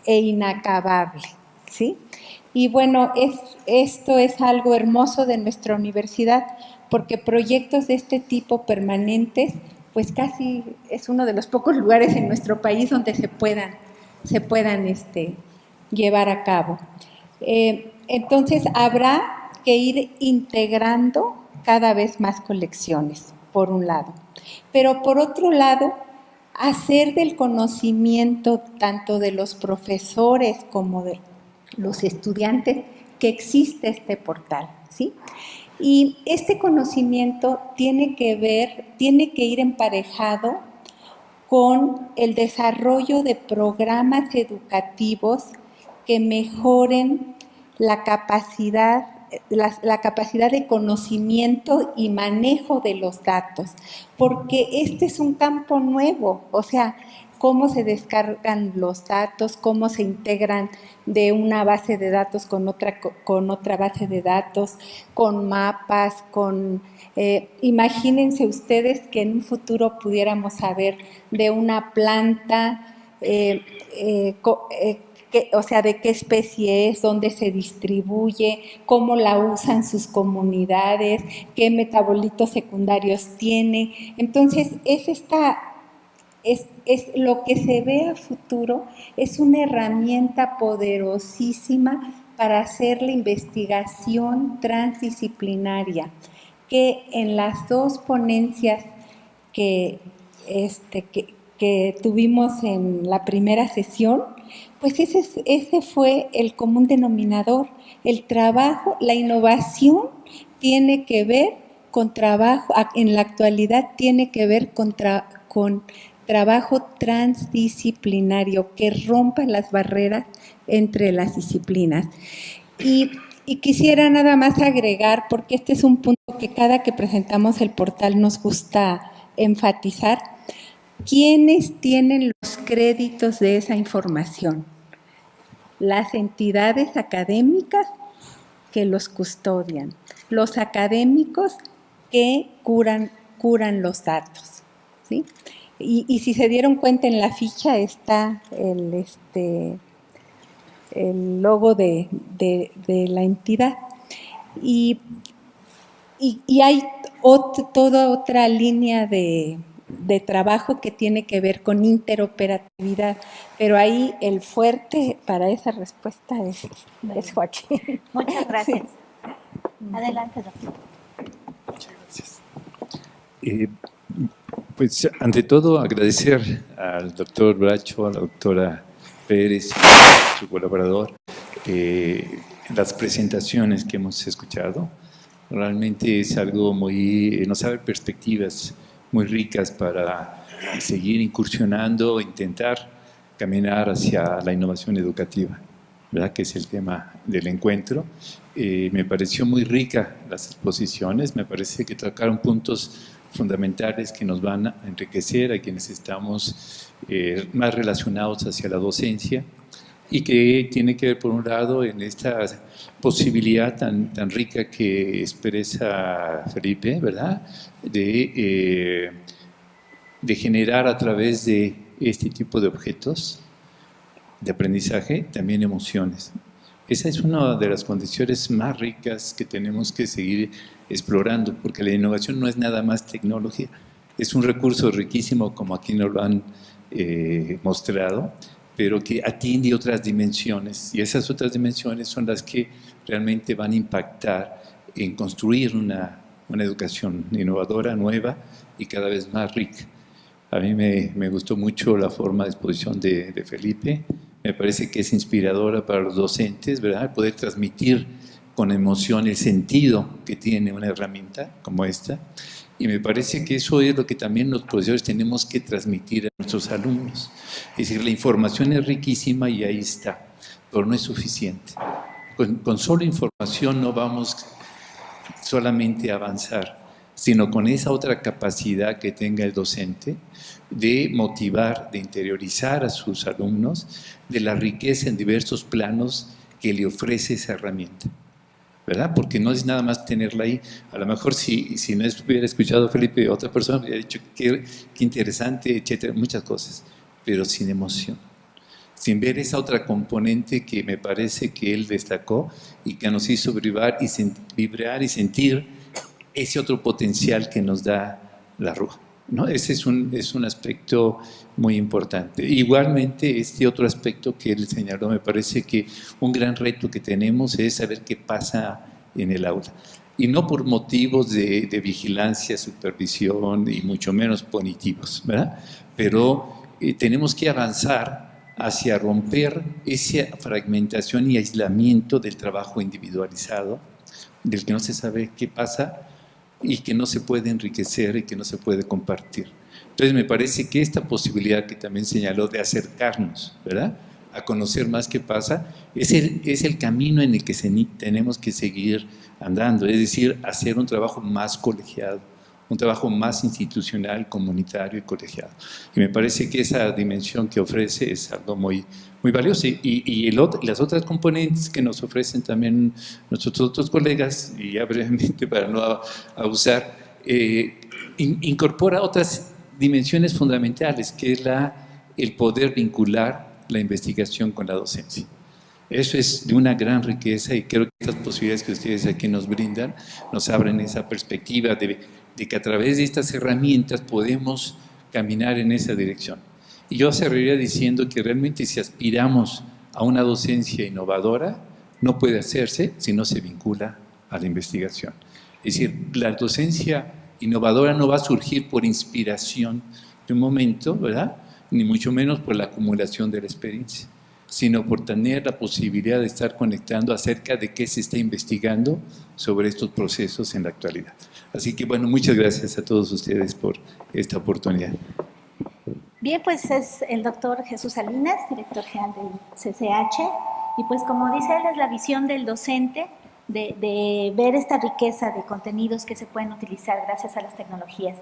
e inacabable, ¿sí? Y bueno, esto es algo hermoso de nuestra universidad, porque proyectos de este tipo permanentes, pues casi es uno de los pocos lugares en nuestro país donde se puedan llevar a cabo. Entonces, habrá que ir integrando cada vez más colecciones, por un lado. Pero por otro lado, hacer del conocimiento tanto de los profesores como de los estudiantes que existe este portal, ¿sí? Y este conocimiento tiene que ir emparejado con el desarrollo de programas educativos que mejoren la capacidad de conocimiento y manejo de los datos, porque este es un campo nuevo, o sea, cómo se descargan los datos, cómo se integran de una base de datos con otra base de datos, con mapas, imagínense ustedes que en un futuro pudiéramos saber de una planta, o sea, de qué especie es, dónde se distribuye, cómo la usan sus comunidades, qué metabolitos secundarios tiene. Entonces, es lo que se ve a futuro, es una herramienta poderosísima para hacer la investigación transdisciplinaria, que en las dos ponencias que tuvimos en la primera sesión, pues ese fue el común denominador. El trabajo, la innovación tiene que ver con trabajo, en la actualidad tiene que ver con trabajo transdisciplinario que rompa las barreras entre las disciplinas. Y quisiera nada más agregar, porque este es un punto que cada que presentamos el portal nos gusta enfatizar, ¿quiénes tienen los créditos de esa información? Las entidades académicas que los custodian, los académicos que curan los datos, ¿sí? Y si se dieron cuenta, en la ficha está el logo de la entidad. Y hay toda otra línea de trabajo que tiene que ver con interoperatividad, pero ahí el fuerte para esa respuesta es Joaquín. Muchas gracias. Sí. Adelante, doctor. Muchas gracias. Pues ante todo agradecer al doctor Bracho, a la doctora Pérez y a su colaborador las presentaciones que hemos escuchado. Realmente es algo nos abre perspectivas muy ricas para seguir incursionando, intentar caminar hacia la innovación educativa, ¿verdad? Que es el tema del encuentro. Me pareció muy rica las exposiciones, me parece que tocaron puntos fundamentales que nos van a enriquecer a quienes estamos más relacionados hacia la docencia y que tiene que ver, por un lado, en esta posibilidad tan rica que expresa Felipe, ¿verdad?, de generar a través de este tipo de objetos de aprendizaje también emociones. Esa es una de las condiciones más ricas que tenemos que seguir explorando, porque la innovación no es nada más tecnología, es un recurso riquísimo, como aquí nos lo han mostrado, pero que atiende otras dimensiones, y esas otras dimensiones son las que realmente van a impactar en construir una educación innovadora, nueva y cada vez más rica. A mí me gustó mucho la forma de exposición de Felipe, me parece que es inspiradora para los docentes, ¿verdad?, poder transmitir con emoción el sentido que tiene una herramienta como esta, y me parece que eso es lo que también los profesores tenemos que transmitir a nuestros alumnos. Es decir, la información es riquísima y ahí está, pero no es suficiente. Con solo información no vamos solamente a avanzar, sino con esa otra capacidad que tenga el docente de motivar, de interiorizar a sus alumnos de la riqueza en diversos planos que le ofrece esa herramienta, ¿verdad? Porque no es nada más tenerla ahí. A lo mejor si no hubiera escuchado a Felipe, otra persona hubiera dicho qué interesante, etcétera, muchas cosas, pero sin emoción, sin ver esa otra componente que me parece que él destacó y que nos hizo vibrar y sentir ese otro potencial que nos da la Rúa, ¿no? Ese es un aspecto muy importante. Igualmente, este otro aspecto que él señaló, me parece que un gran reto que tenemos es saber qué pasa en el aula. Y no por motivos de vigilancia, supervisión y mucho menos punitivos, ¿verdad? Pero tenemos que avanzar hacia romper esa fragmentación y aislamiento del trabajo individualizado, del que no se sabe qué pasa y que no se puede enriquecer y que no se puede compartir. Entonces me parece que esta posibilidad que también señaló de acercarnos, ¿verdad?, a conocer más qué pasa, es el camino en el que tenemos que seguir andando, es decir, hacer un trabajo más colegiado, un trabajo más institucional, comunitario y colegiado. Y me parece que esa dimensión que ofrece es algo muy, muy valioso. Y las otras componentes que nos ofrecen también nuestros otros colegas, y ya brevemente para no abusar, incorpora otras dimensiones fundamentales, que es el poder vincular la investigación con la docencia. Eso es de una gran riqueza y creo que estas posibilidades que ustedes aquí nos brindan nos abren esa perspectiva de que a través de estas herramientas podemos caminar en esa dirección. Y yo cerraría diciendo que realmente si aspiramos a una docencia innovadora, no puede hacerse si no se vincula a la investigación. Es decir, la docencia innovadora no va a surgir por inspiración de un momento, ¿verdad?, ni mucho menos por la acumulación de la experiencia, sino por tener la posibilidad de estar conectando acerca de qué se está investigando sobre estos procesos en la actualidad. Así que, bueno, muchas gracias a todos ustedes por esta oportunidad. Bien, pues es el doctor Jesús Salinas, director general del CCH, y pues como dice él, es la visión del docente de ver esta riqueza de contenidos que se pueden utilizar gracias a las tecnologías.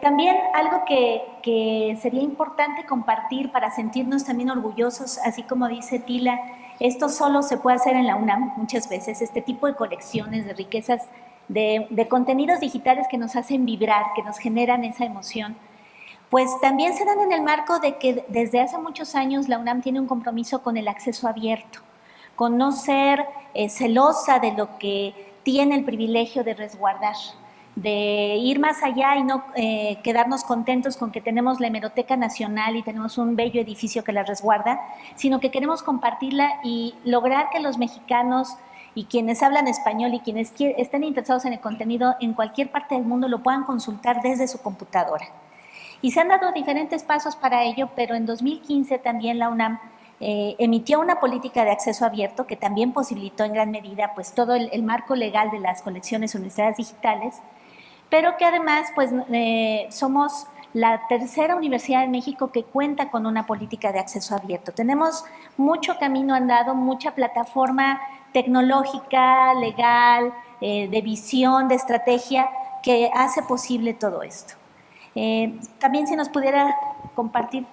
También algo que sería importante compartir para sentirnos también orgullosos, así como dice Tila, esto solo se puede hacer en la UNAM muchas veces, este tipo de colecciones de riquezas de contenidos digitales que nos hacen vibrar, que nos generan esa emoción, pues también se dan en el marco de que desde hace muchos años la UNAM tiene un compromiso con el acceso abierto, con no ser celosa de lo que tiene el privilegio de resguardar, de ir más allá y no quedarnos contentos con que tenemos la Hemeroteca Nacional y tenemos un bello edificio que la resguarda, sino que queremos compartirla y lograr que los mexicanos y quienes hablan español y quienes estén interesados en el contenido en cualquier parte del mundo lo puedan consultar desde su computadora. Y se han dado diferentes pasos para ello, pero en 2015 también la UNAM emitió una política de acceso abierto que también posibilitó en gran medida pues, todo el marco legal de las colecciones universitarias digitales, pero que además pues, somos la tercera universidad en México que cuenta con una política de acceso abierto. Tenemos mucho camino andado, mucha plataforma tecnológica, legal, de visión, de estrategia, que hace posible todo esto. También si nos pudiera compartir,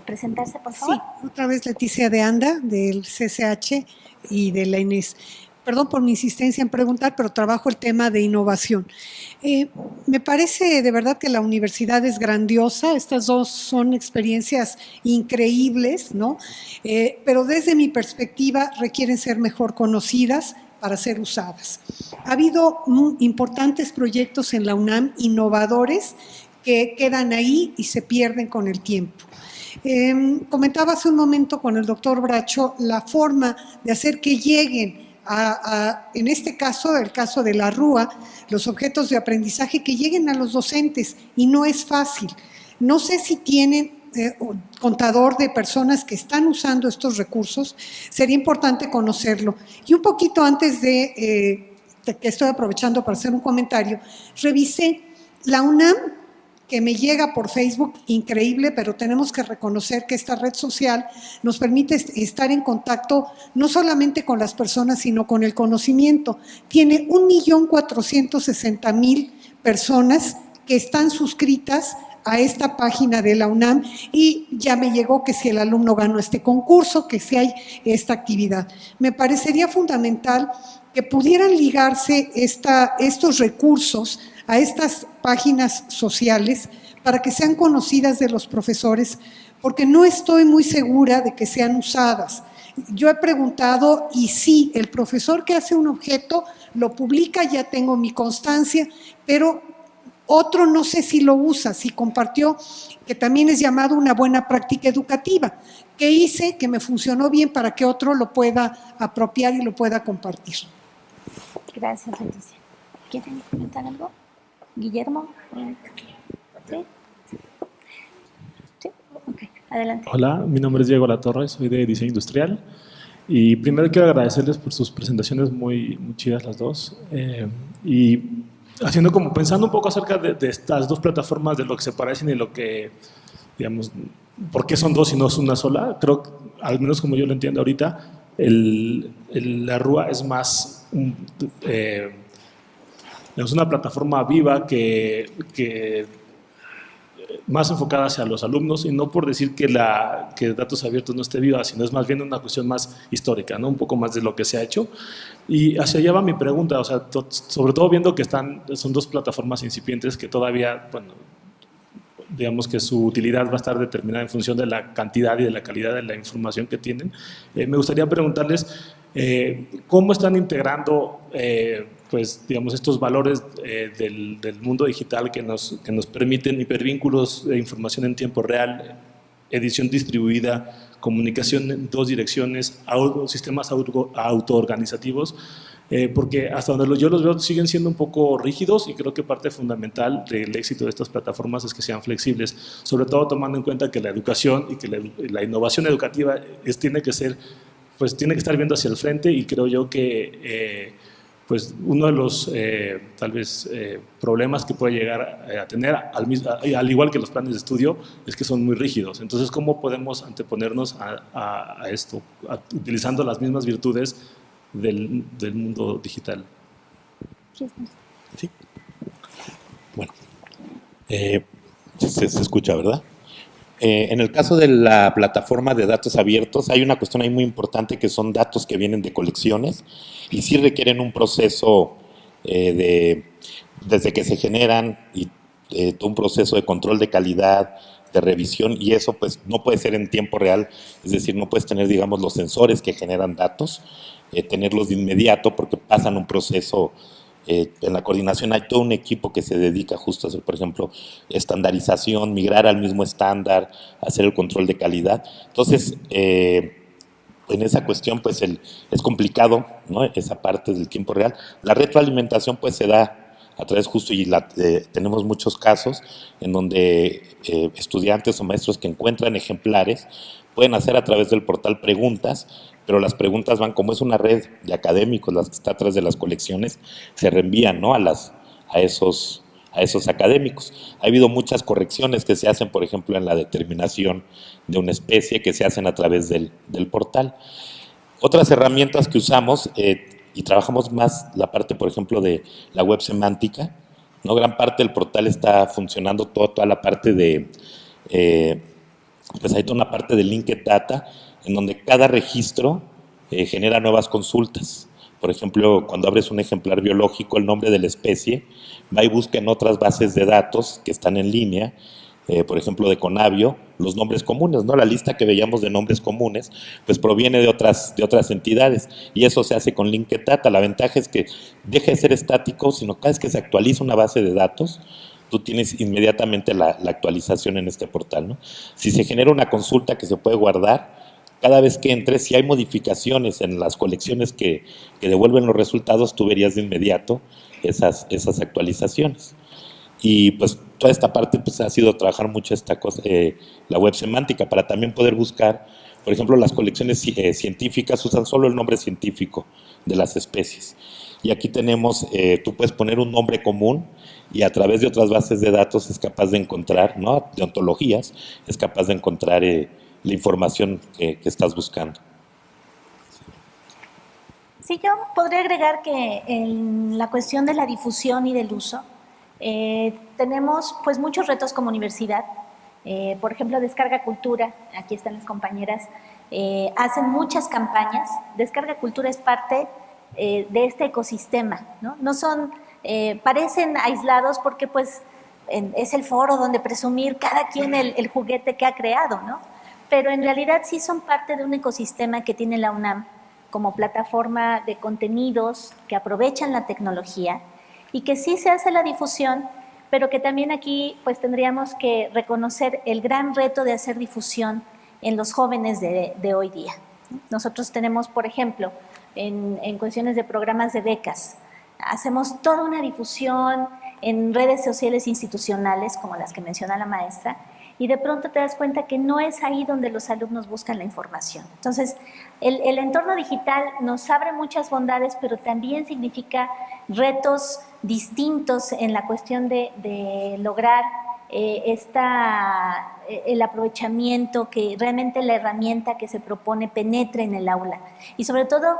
presentarse, por favor. Sí, otra vez Leticia de Anda, del CCH y de la INES. Perdón por mi insistencia en preguntar, pero trabajo el tema de innovación. Me parece de verdad que la universidad es grandiosa, estas dos son experiencias increíbles, ¿no? Pero desde mi perspectiva requieren ser mejor conocidas para ser usadas. Ha habido importantes proyectos en la UNAM, innovadores, que quedan ahí y se pierden con el tiempo. Comentaba hace un momento con el doctor Bracho la forma de hacer que lleguen en este caso, el caso de la RUA, los objetos de aprendizaje que lleguen a los docentes y no es fácil. No sé si tienen un contador de personas que están usando estos recursos, sería importante conocerlo. Y un poquito antes de que estoy aprovechando para hacer un comentario, revisé la UNAM, que me llega por Facebook, increíble, pero tenemos que reconocer que esta red social nos permite estar en contacto no solamente con las personas, sino con el conocimiento. Tiene 1.460.000 personas que están suscritas a esta página de la UNAM y ya me llegó que si el alumno ganó este concurso, que si hay esta actividad. Me parecería fundamental que pudieran ligarse estos recursos a estas páginas sociales para que sean conocidas de los profesores, porque no estoy muy segura de que sean usadas. Yo he preguntado y sí, el profesor que hace un objeto lo publica, ya tengo mi constancia, pero otro no sé si lo usa, si compartió, que también es llamado una buena práctica educativa. ¿Qué hice que me funcionó bien para que otro lo pueda apropiar y lo pueda compartir? Gracias, Leticia. ¿Quieren comentar algo? Guillermo. ¿Sí? ¿Sí? Ok, adelante. Hola, mi nombre es Diego Latorre, soy de Diseño Industrial. Y primero quiero agradecerles por sus presentaciones muy chidas las dos. Y haciendo como pensando un poco acerca de estas dos plataformas, de lo que se parecen y lo que, digamos, por qué son dos y no es una sola. Creo, al menos como yo lo entiendo ahorita, la RUA es más es una plataforma viva que más enfocada hacia los alumnos, y no por decir que Datos Abiertos no esté viva, sino es más bien una cuestión más histórica, ¿no? Un poco más de lo que se ha hecho. Y hacia allá va mi pregunta, o sea, sobre todo viendo que son dos plataformas incipientes que todavía, bueno, digamos que su utilidad va a estar determinada en función de la cantidad y de la calidad de la información que tienen. Me gustaría preguntarles cómo están integrando pues, digamos, estos valores del mundo digital que nos permiten hipervínculos de información en tiempo real, edición distribuida, comunicación en dos direcciones, sistemas autoorganizativos, porque hasta donde yo los veo siguen siendo un poco rígidos, y creo que parte fundamental del éxito de estas plataformas es que sean flexibles, sobre todo tomando en cuenta que la educación y que la innovación educativa tiene que estar viendo hacia el frente, y creo yo que pues uno de los tal vez problemas que puede llegar a tener, al igual que los planes de estudio, es que son muy rígidos. Entonces, ¿cómo podemos anteponernos a esto, utilizando las mismas virtudes del mundo digital? Sí. Bueno, se escucha, ¿verdad? En el caso de la plataforma de datos abiertos, hay una cuestión ahí muy importante, que son datos que vienen de colecciones y sí requieren un proceso desde que se generan, y todo un proceso de control de calidad, de revisión, y eso pues no puede ser en tiempo real, es decir, no puedes tener, digamos, los sensores que generan datos, tenerlos de inmediato, porque pasan un proceso. En la coordinación hay todo un equipo que se dedica justo a hacer, por ejemplo, estandarización, migrar al mismo estándar, hacer el control de calidad. Entonces, en esa cuestión pues es complicado, ¿no? Esa parte del tiempo real. La retroalimentación pues se da a través justo, y tenemos muchos casos en donde estudiantes o maestros que encuentran ejemplares pueden hacer a través del portal preguntas, pero las preguntas van, como es una red de académicos, las que está atrás de las colecciones, se reenvían, ¿no? a esos académicos. Ha habido muchas correcciones que se hacen, por ejemplo, en la determinación de una especie, que se hacen a través del portal. Otras herramientas que usamos, y trabajamos más la parte, por ejemplo, de la web semántica, ¿no? Gran parte del portal está funcionando, toda la parte de, pues hay toda una parte de linked data, en donde cada registro genera nuevas consultas. Por ejemplo, cuando abres un ejemplar biológico, el nombre de la especie, va y busca en otras bases de datos que están en línea, por ejemplo, de Conavio, los nombres comunes, ¿no? La lista que veíamos de nombres comunes, pues proviene de otras entidades, y eso se hace con linked data. La ventaja es que deja de ser estático, sino cada vez que se actualiza una base de datos, tú tienes inmediatamente la actualización en este portal, ¿no? Si se genera una consulta que se puede guardar, cada vez que entres, si hay modificaciones en las colecciones que devuelven los resultados, tú verías de inmediato esas actualizaciones. Y pues toda esta parte pues ha sido trabajar mucho esta cosa, la web semántica, para también poder buscar, por ejemplo, las colecciones científicas usan solo el nombre científico de las especies. Y aquí tenemos, tú puedes poner un nombre común, y a través de otras bases de datos es capaz de encontrar, ¿no? De ontologías, es capaz de encontrar la información que estás buscando. Sí, yo podría agregar que en la cuestión de la difusión y del uso, Tenemos pues muchos retos como universidad. Por ejemplo, Descarga Cultura, aquí están las compañeras, hacen muchas campañas. Descarga Cultura es parte de este ecosistema, ¿no? No son, parecen aislados porque pues es el foro donde presumir cada quien el juguete que ha creado, ¿no? Pero en realidad sí son parte de un ecosistema que tiene la UNAM como plataforma de contenidos que aprovechan la tecnología y que sí se hace la difusión, pero que también aquí pues tendríamos que reconocer el gran reto de hacer difusión en los jóvenes de hoy día. Nosotros tenemos, por ejemplo, en cuestiones de programas de becas, hacemos toda una difusión en redes sociales institucionales, como las que menciona la maestra, y de pronto te das cuenta que no es ahí donde los alumnos buscan la información. Entonces, el entorno digital nos abre muchas bondades, pero también significa retos distintos en la cuestión de lograr el aprovechamiento, que realmente la herramienta que se propone penetre en el aula. Y sobre todo,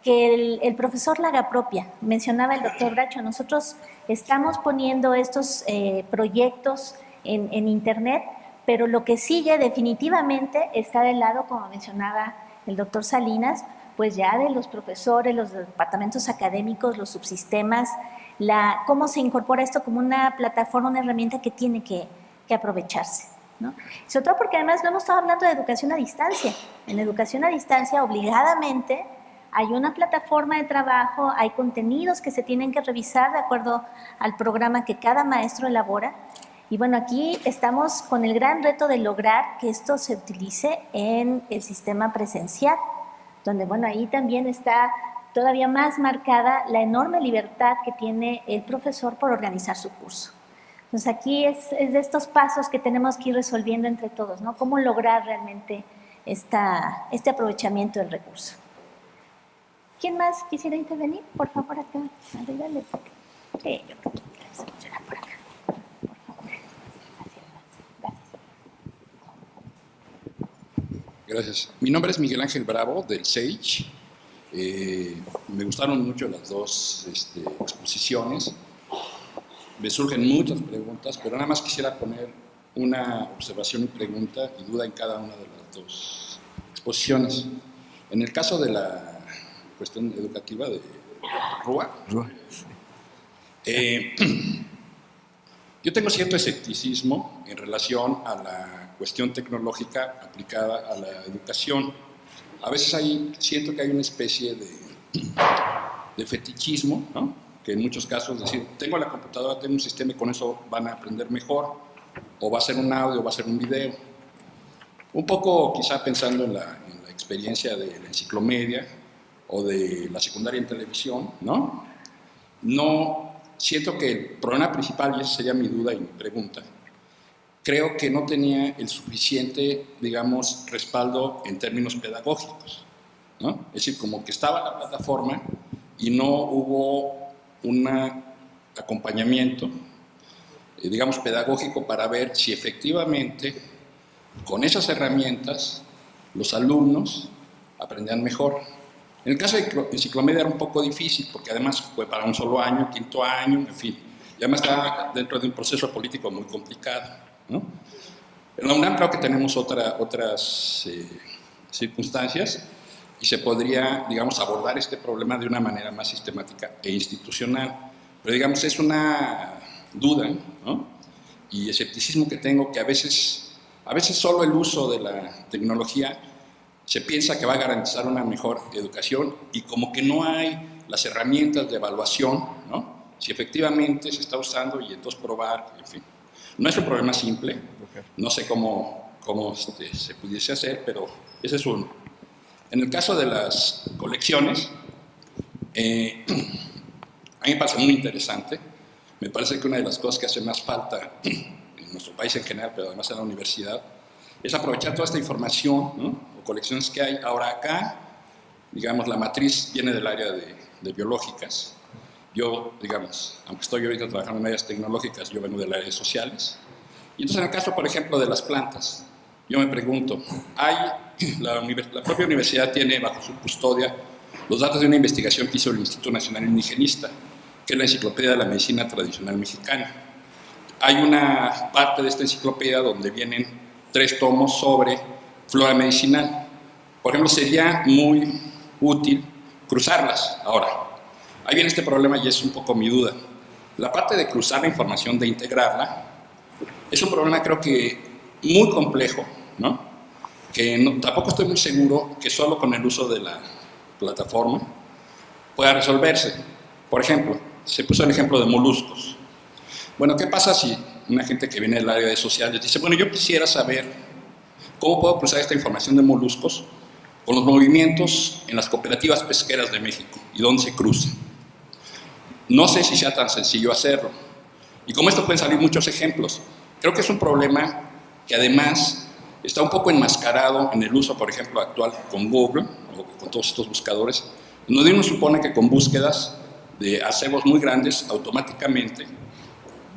que el profesor la haga propia. Mencionaba el doctor Bracho, nosotros estamos poniendo estos proyectos en Internet, pero lo que sigue definitivamente está del lado, como mencionaba el doctor Salinas, pues ya de los profesores, los departamentos académicos, los subsistemas, cómo se incorpora esto como una plataforma, una herramienta que tiene que aprovecharse, ¿no? Sobre todo porque además no hemos estado hablando de educación a distancia. En educación a distancia, obligadamente, hay una plataforma de trabajo, hay contenidos que se tienen que revisar de acuerdo al programa que cada maestro elabora. Y bueno, aquí estamos con el gran reto de lograr que esto se utilice en el sistema presencial, donde bueno, ahí también está todavía más marcada la enorme libertad que tiene el profesor por organizar su curso. Entonces aquí es de estos pasos que tenemos que ir resolviendo entre todos, ¿no? Cómo lograr realmente este aprovechamiento del recurso. ¿Quién más quisiera intervenir? Por favor, acá. Adelante. Sí, yo creo que será por acá. Gracias. Mi nombre es Miguel Ángel Bravo, del SAGE. Me gustaron mucho las dos exposiciones. Me surgen muchas preguntas, pero nada más quisiera poner una observación y pregunta y duda en cada una de las dos exposiciones. En el caso de la cuestión educativa de Rúa, yo tengo cierto escepticismo en relación a la cuestión tecnológica aplicada a la educación. A veces siento que hay una especie de fetichismo, ¿no? Que en muchos casos decir, tengo la computadora, tengo un sistema y con eso van a aprender mejor, o va a ser un audio, o va a ser un video. Un poco quizá pensando en la experiencia de la enciclomedia o de la secundaria en televisión, ¿no? No siento que el problema principal, y esa sería mi duda y mi pregunta, creo que no tenía el suficiente, digamos, respaldo en términos pedagógicos, ¿no? Es decir, como que estaba la plataforma y no hubo un acompañamiento, digamos, pedagógico para ver si efectivamente con esas herramientas los alumnos aprendían mejor. En el caso de enciclomedia era un poco difícil porque además fue para un solo año, quinto año, en fin, y además estaba dentro de un proceso político muy complicado, ¿no? En la UNAM creo que tenemos otras circunstancias y se podría, digamos, abordar este problema de una manera más sistemática e institucional. Pero, digamos, es una duda, ¿no? Y escepticismo que tengo que a veces solo el uso de la tecnología se piensa que va a garantizar una mejor educación y como que no hay las herramientas de evaluación, ¿no? Si efectivamente se está usando y entonces probar, en fin. No es un problema simple, no sé cómo se pudiese hacer, pero ese es uno. En el caso de las colecciones, a mí me parece muy interesante. Me parece que una de las cosas que hace más falta en nuestro país en general, pero además en la universidad, es aprovechar toda esta información, ¿no? O colecciones que hay. Ahora acá, digamos, la matriz viene del área de biológicas. Yo, digamos, aunque estoy ahorita trabajando en áreas tecnológicas, yo vengo del área de sociales. Y entonces en el caso, por ejemplo, de las plantas, yo me pregunto, la propia universidad tiene bajo su custodia los datos de una investigación que hizo el Instituto Nacional Indigenista, que es la Enciclopedia de la Medicina Tradicional Mexicana. Hay una parte de esta enciclopedia donde vienen 3 tomos sobre flora medicinal. Por ejemplo, sería muy útil cruzarlas. Ahora, ahí viene este problema y es un poco mi duda. La parte de cruzar la información, de integrarla, es un problema creo que muy complejo, ¿no? Que tampoco estoy muy seguro que solo con el uso de la plataforma pueda resolverse. Por ejemplo, se puso el ejemplo de moluscos. Bueno, ¿qué pasa si una gente que viene del área de sociales dice, bueno, yo quisiera saber cómo puedo cruzar esta información de moluscos con los movimientos en las cooperativas pesqueras de México y dónde se cruzan? No sé si sea tan sencillo hacerlo. Y como esto pueden salir muchos ejemplos. Creo que es un problema que además está un poco enmascarado en el uso, por ejemplo, actual con Google o con todos estos buscadores, donde uno supone que con búsquedas de acebos muy grandes automáticamente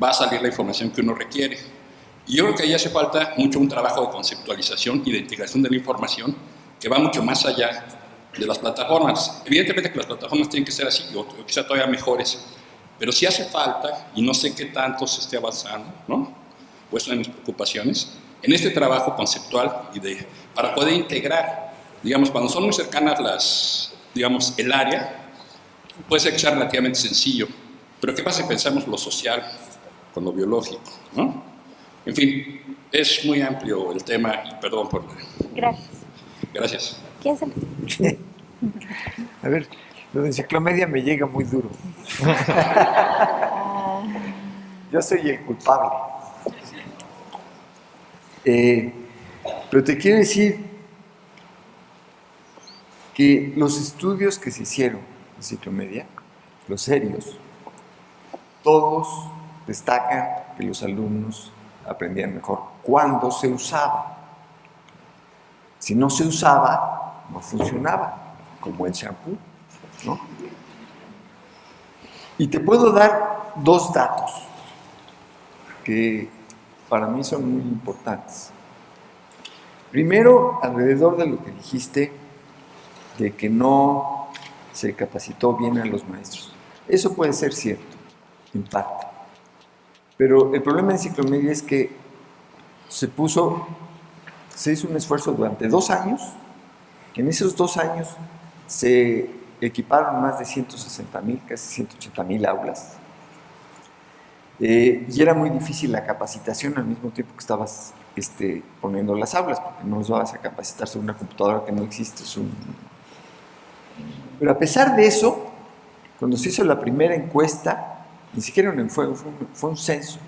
va a salir la información que uno requiere. Y yo creo que ahí hace falta mucho un trabajo de conceptualización y de integración de la información que va mucho más allá de las plataformas. Evidentemente que las plataformas tienen que ser así, o quizá todavía mejores, pero sí hace falta, y no sé qué tanto se esté avanzando, ¿no? Pues son mis preocupaciones, en este trabajo conceptual para poder integrar, digamos, cuando son muy cercanas digamos, el área, puede ser que sea relativamente sencillo, pero ¿qué pasa si pensamos lo social con lo biológico, ¿no? En fin, es muy amplio el tema y perdón por... Gracias. Gracias. ¿Quién se lo... A ver, lo de enciclomedia me llega muy duro. Yo soy el culpable. Pero te quiero decir que los estudios que se hicieron en enciclomedia, los serios, todos destacan que los alumnos aprendían mejor cuando se usaba. Si no se usaba, no funcionaba, como el shampoo, ¿no? Y te puedo dar 2 datos que para mí son muy importantes. Primero, alrededor de lo que dijiste, de que no se capacitó bien a los maestros. Eso puede ser cierto, en parte. Pero el problema en enciclomedia es que se hizo un esfuerzo durante 2 años. En esos 2 años se equiparon más de 160,000, casi 180,000 aulas. Y era muy difícil la capacitación al mismo tiempo que estabas poniendo las aulas, porque no los vas a capacitar sobre una computadora que no existe. Pero a pesar de eso, cuando se hizo la primera encuesta, ni siquiera fue un censo.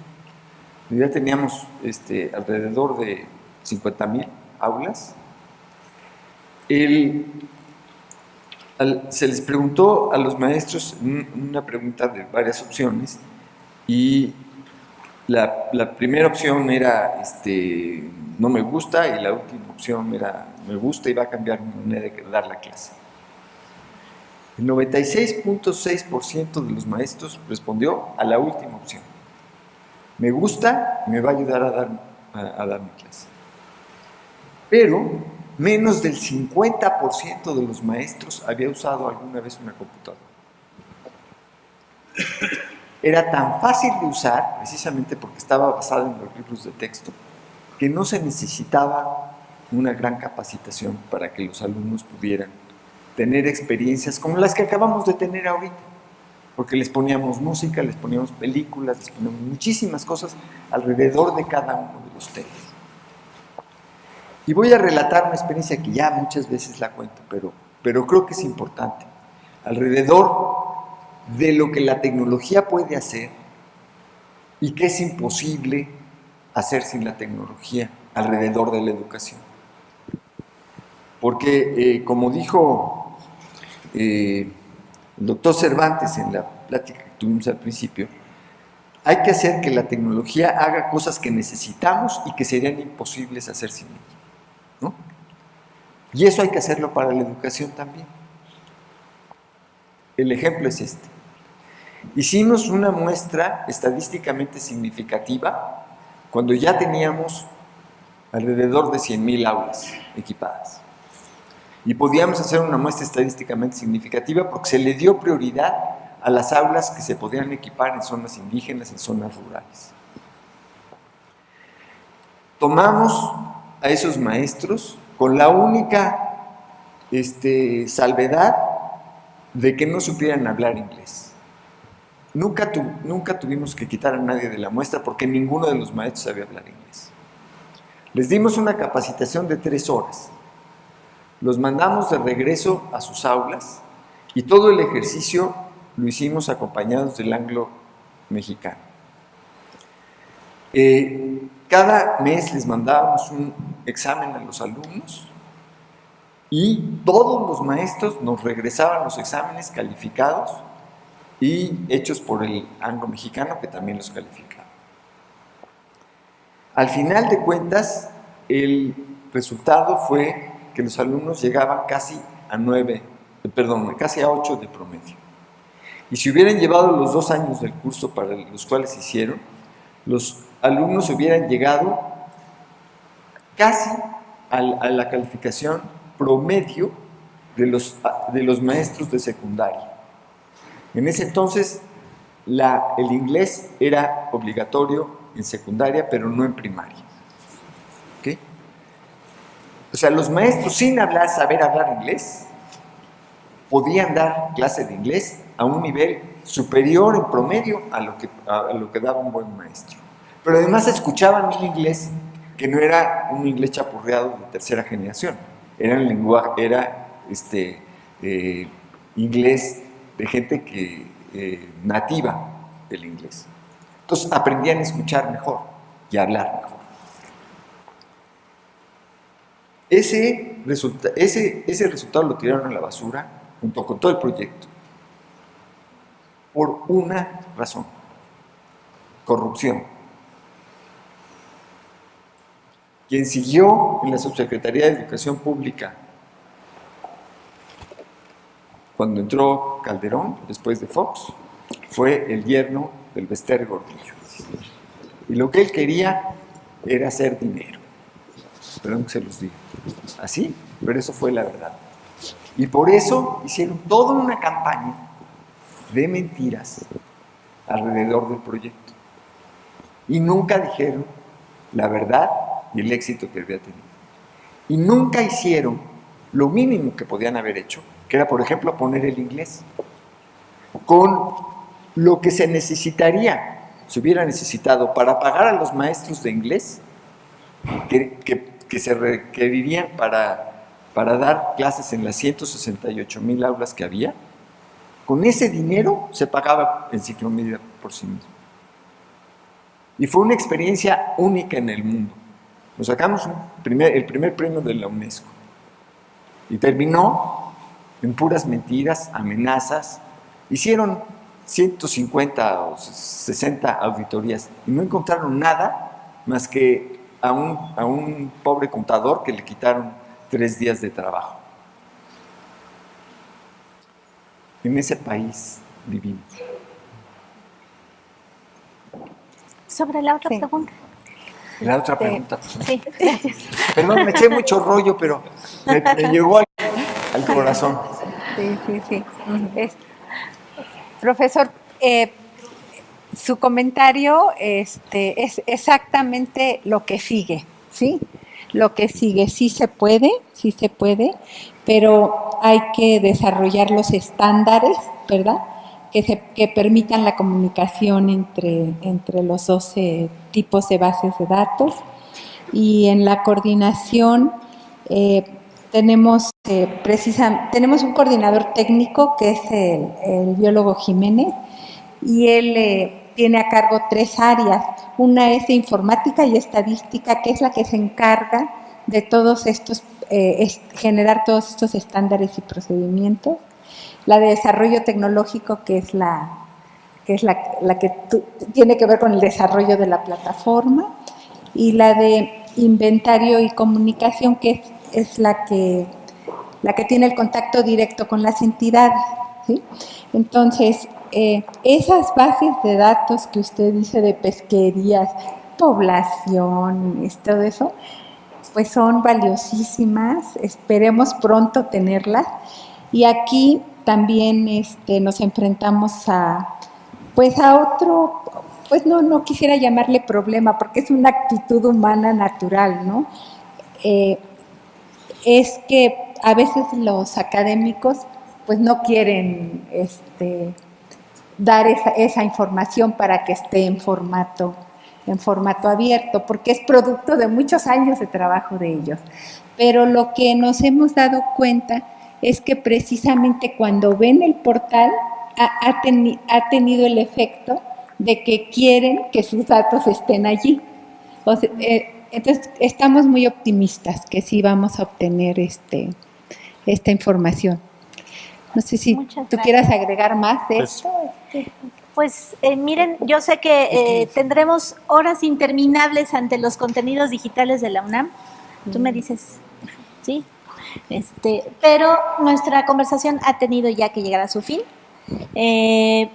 Ya teníamos alrededor de 50,000 aulas. Se les preguntó a los maestros una pregunta de varias opciones y la primera opción era no me gusta y la última opción era me gusta y va a cambiar mi manera de dar la clase. El 96.6% de los maestros respondió a la última opción. Me gusta y me va a ayudar a dar mi clase. Pero menos del 50% de los maestros había usado alguna vez una computadora. Era tan fácil de usar, precisamente porque estaba basado en los libros de texto, que no se necesitaba una gran capacitación para que los alumnos pudieran tener experiencias como las que acabamos de tener ahorita, porque les poníamos música, les poníamos películas, les poníamos muchísimas cosas alrededor de cada uno de los temas. Y voy a relatar una experiencia que ya muchas veces la cuento, pero creo que es importante, alrededor de lo que la tecnología puede hacer y que es imposible hacer sin la tecnología alrededor de la educación. Porque, como dijo el doctor Cervantes en la plática que tuvimos al principio, hay que hacer que la tecnología haga cosas que necesitamos y que serían imposibles hacer sin ella, ¿no? Y eso hay que hacerlo para la educación también. El ejemplo es este. Hicimos una muestra estadísticamente significativa cuando ya teníamos alrededor de 100,000 aulas equipadas. Y podíamos hacer una muestra estadísticamente significativa porque se le dio prioridad a las aulas que se podían equipar en zonas indígenas, en zonas rurales. Tomamos a esos maestros con la única salvedad de que no supieran hablar inglés. Nunca tuvimos que quitar a nadie de la muestra porque ninguno de los maestros sabía hablar inglés. Les dimos una capacitación de 3 horas. Los mandamos de regreso a sus aulas y todo el ejercicio lo hicimos acompañados del anglo mexicano. Cada mes les mandábamos un examen a los alumnos y todos los maestros nos regresaban los exámenes calificados y hechos por el anglo mexicano, que también los calificaba. Al final de cuentas, el resultado fue que los alumnos llegaban casi a 8 de promedio. Y si hubieran llevado los 2 años del curso para los cuales hicieron, los alumnos hubieran llegado casi a la calificación promedio de los maestros de secundaria. En ese entonces, el inglés era obligatorio en secundaria, pero no en primaria. ¿Okay? O sea, los maestros sin saber hablar inglés, podían dar clase de inglés a un nivel superior en promedio a lo que daba un buen maestro. Pero además escuchaban un inglés que no era un inglés chapurreado de tercera generación, era inglés de gente nativa del inglés. Entonces aprendían a escuchar mejor y a hablar mejor. Ese resultado lo tiraron a la basura junto con todo el proyecto por una razón: corrupción. Quien siguió en la Subsecretaría de Educación Pública cuando entró Calderón, después de Fox, fue el yerno del Bester Gordillo. Y lo que él quería era hacer dinero. Perdón que se los diga así, pero eso fue la verdad. Y por eso hicieron toda una campaña de mentiras alrededor del proyecto. Y nunca dijeron la verdad y el éxito que había tenido. Y nunca hicieron lo mínimo que podían haber hecho, que era, por ejemplo, poner el inglés con lo que se hubiera necesitado para pagar a los maestros de inglés que se requerirían para dar clases en las 168,000 aulas que había. Con ese dinero se pagaba Enciclomedia por sí mismo. Y fue una experiencia única en el mundo. Nos sacamos el primer premio de la UNESCO. Y terminó en puras mentiras, amenazas. Hicieron 150 o 60 auditorías y no encontraron nada más que a un pobre contador que le quitaron 3 días de trabajo. En ese país vivimos. Sobre la otra pregunta. La otra pregunta. Sí, gracias. Perdón, me eché mucho rollo, pero me llegó al corazón. Sí. Profesor, su comentario es exactamente lo que sigue, ¿sí? Lo que sigue, sí se puede, pero hay que desarrollar los estándares, ¿verdad?, que permitan la comunicación entre los 12 tipos de bases de datos. Y en la coordinación tenemos un coordinador técnico que es el biólogo Jiménez, y él tiene a cargo 3 áreas. Una es de informática y estadística, que es la que se encarga de todos estos, generar todos estos estándares y procedimientos. La de desarrollo tecnológico, que es la que tiene que ver con el desarrollo de la plataforma, y la de inventario y comunicación, que es la que tiene el contacto directo con las entidades, ¿sí? Entonces, esas bases de datos que usted dice de pesquerías, población, todo eso, pues son valiosísimas, esperemos pronto tenerlas. Y aquí también nos enfrentamos a otro, pues no quisiera llamarle problema, porque es una actitud humana natural, ¿no? Es que a veces los académicos pues no quieren dar esa información para que esté en formato abierto, porque es producto de muchos años de trabajo de ellos. Pero lo que nos hemos dado cuenta es que precisamente cuando ven el portal ha tenido el efecto de que quieren que sus datos estén allí. O sea, entonces, estamos muy optimistas que sí vamos a obtener esta información. No sé si tú quieras agregar más de esto. Pues miren, yo sé que tendremos horas interminables ante los contenidos digitales de la UNAM. Tú me dices, sí. Pero nuestra conversación ha tenido ya que llegar a su fin. Me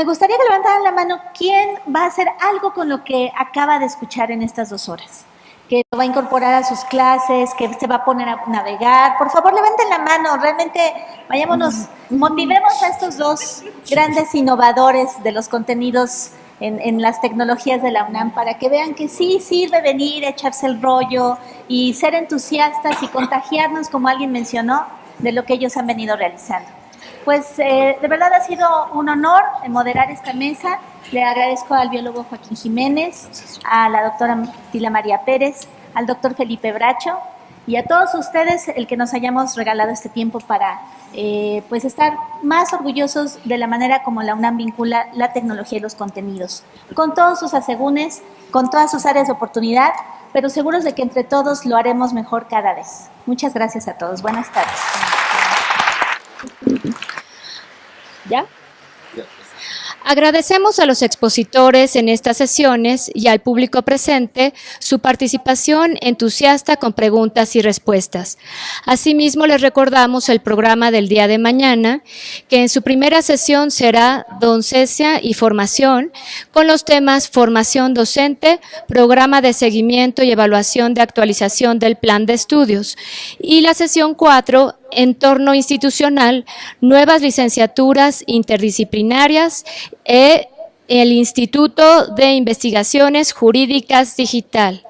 gustaría que levantaran la mano quién va a hacer algo con lo que acaba de escuchar en estas 2 horas, que lo va a incorporar a sus clases, que se va a poner a navegar. Por favor, levanten la mano, realmente vayámonos, motivemos a estos 2 grandes innovadores de los contenidos en las tecnologías de la UNAM para que vean que sí sirve venir, echarse el rollo y ser entusiastas y contagiarnos, como alguien mencionó, de lo que ellos han venido realizando. Pues de verdad ha sido un honor moderar esta mesa. Le agradezco al biólogo Joaquín Jiménez, a la doctora Tila María Pérez, al doctor Felipe Bracho y a todos ustedes el que nos hayamos regalado este tiempo para estar más orgullosos de la manera como la UNAM vincula la tecnología y los contenidos, con todos sus asegúnes, con todas sus áreas de oportunidad, pero seguros de que entre todos lo haremos mejor cada vez. Muchas gracias a todos. Buenas tardes. ¿Ya? Agradecemos a los expositores en estas sesiones y al público presente su participación entusiasta con preguntas y respuestas. Asimismo, les recordamos el programa del día de mañana, que en su primera sesión será docencia y formación, con los temas formación docente, programa de seguimiento y evaluación de actualización del plan de estudios, y la sesión 4, entorno institucional, nuevas licenciaturas interdisciplinarias e el Instituto de Investigaciones Jurídicas Digital.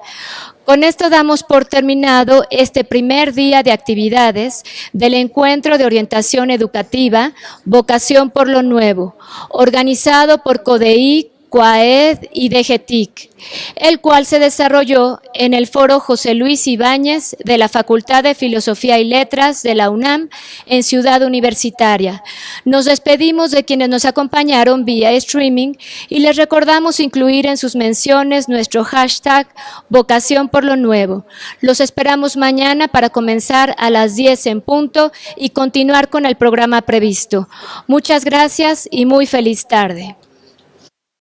Con esto damos por terminado este primer día de actividades del Encuentro de Orientación Educativa, Vocación por lo Nuevo, organizado por CODEIC, CUAED y DGTIC, el cual se desarrolló en el Foro José Luis Ibáñez de la Facultad de Filosofía y Letras de la UNAM en Ciudad Universitaria. Nos despedimos de quienes nos acompañaron vía streaming y les recordamos incluir en sus menciones nuestro hashtag Vocación por lo Nuevo. Los esperamos mañana para comenzar a las 10 en punto y continuar con el programa previsto. Muchas gracias y muy feliz tarde.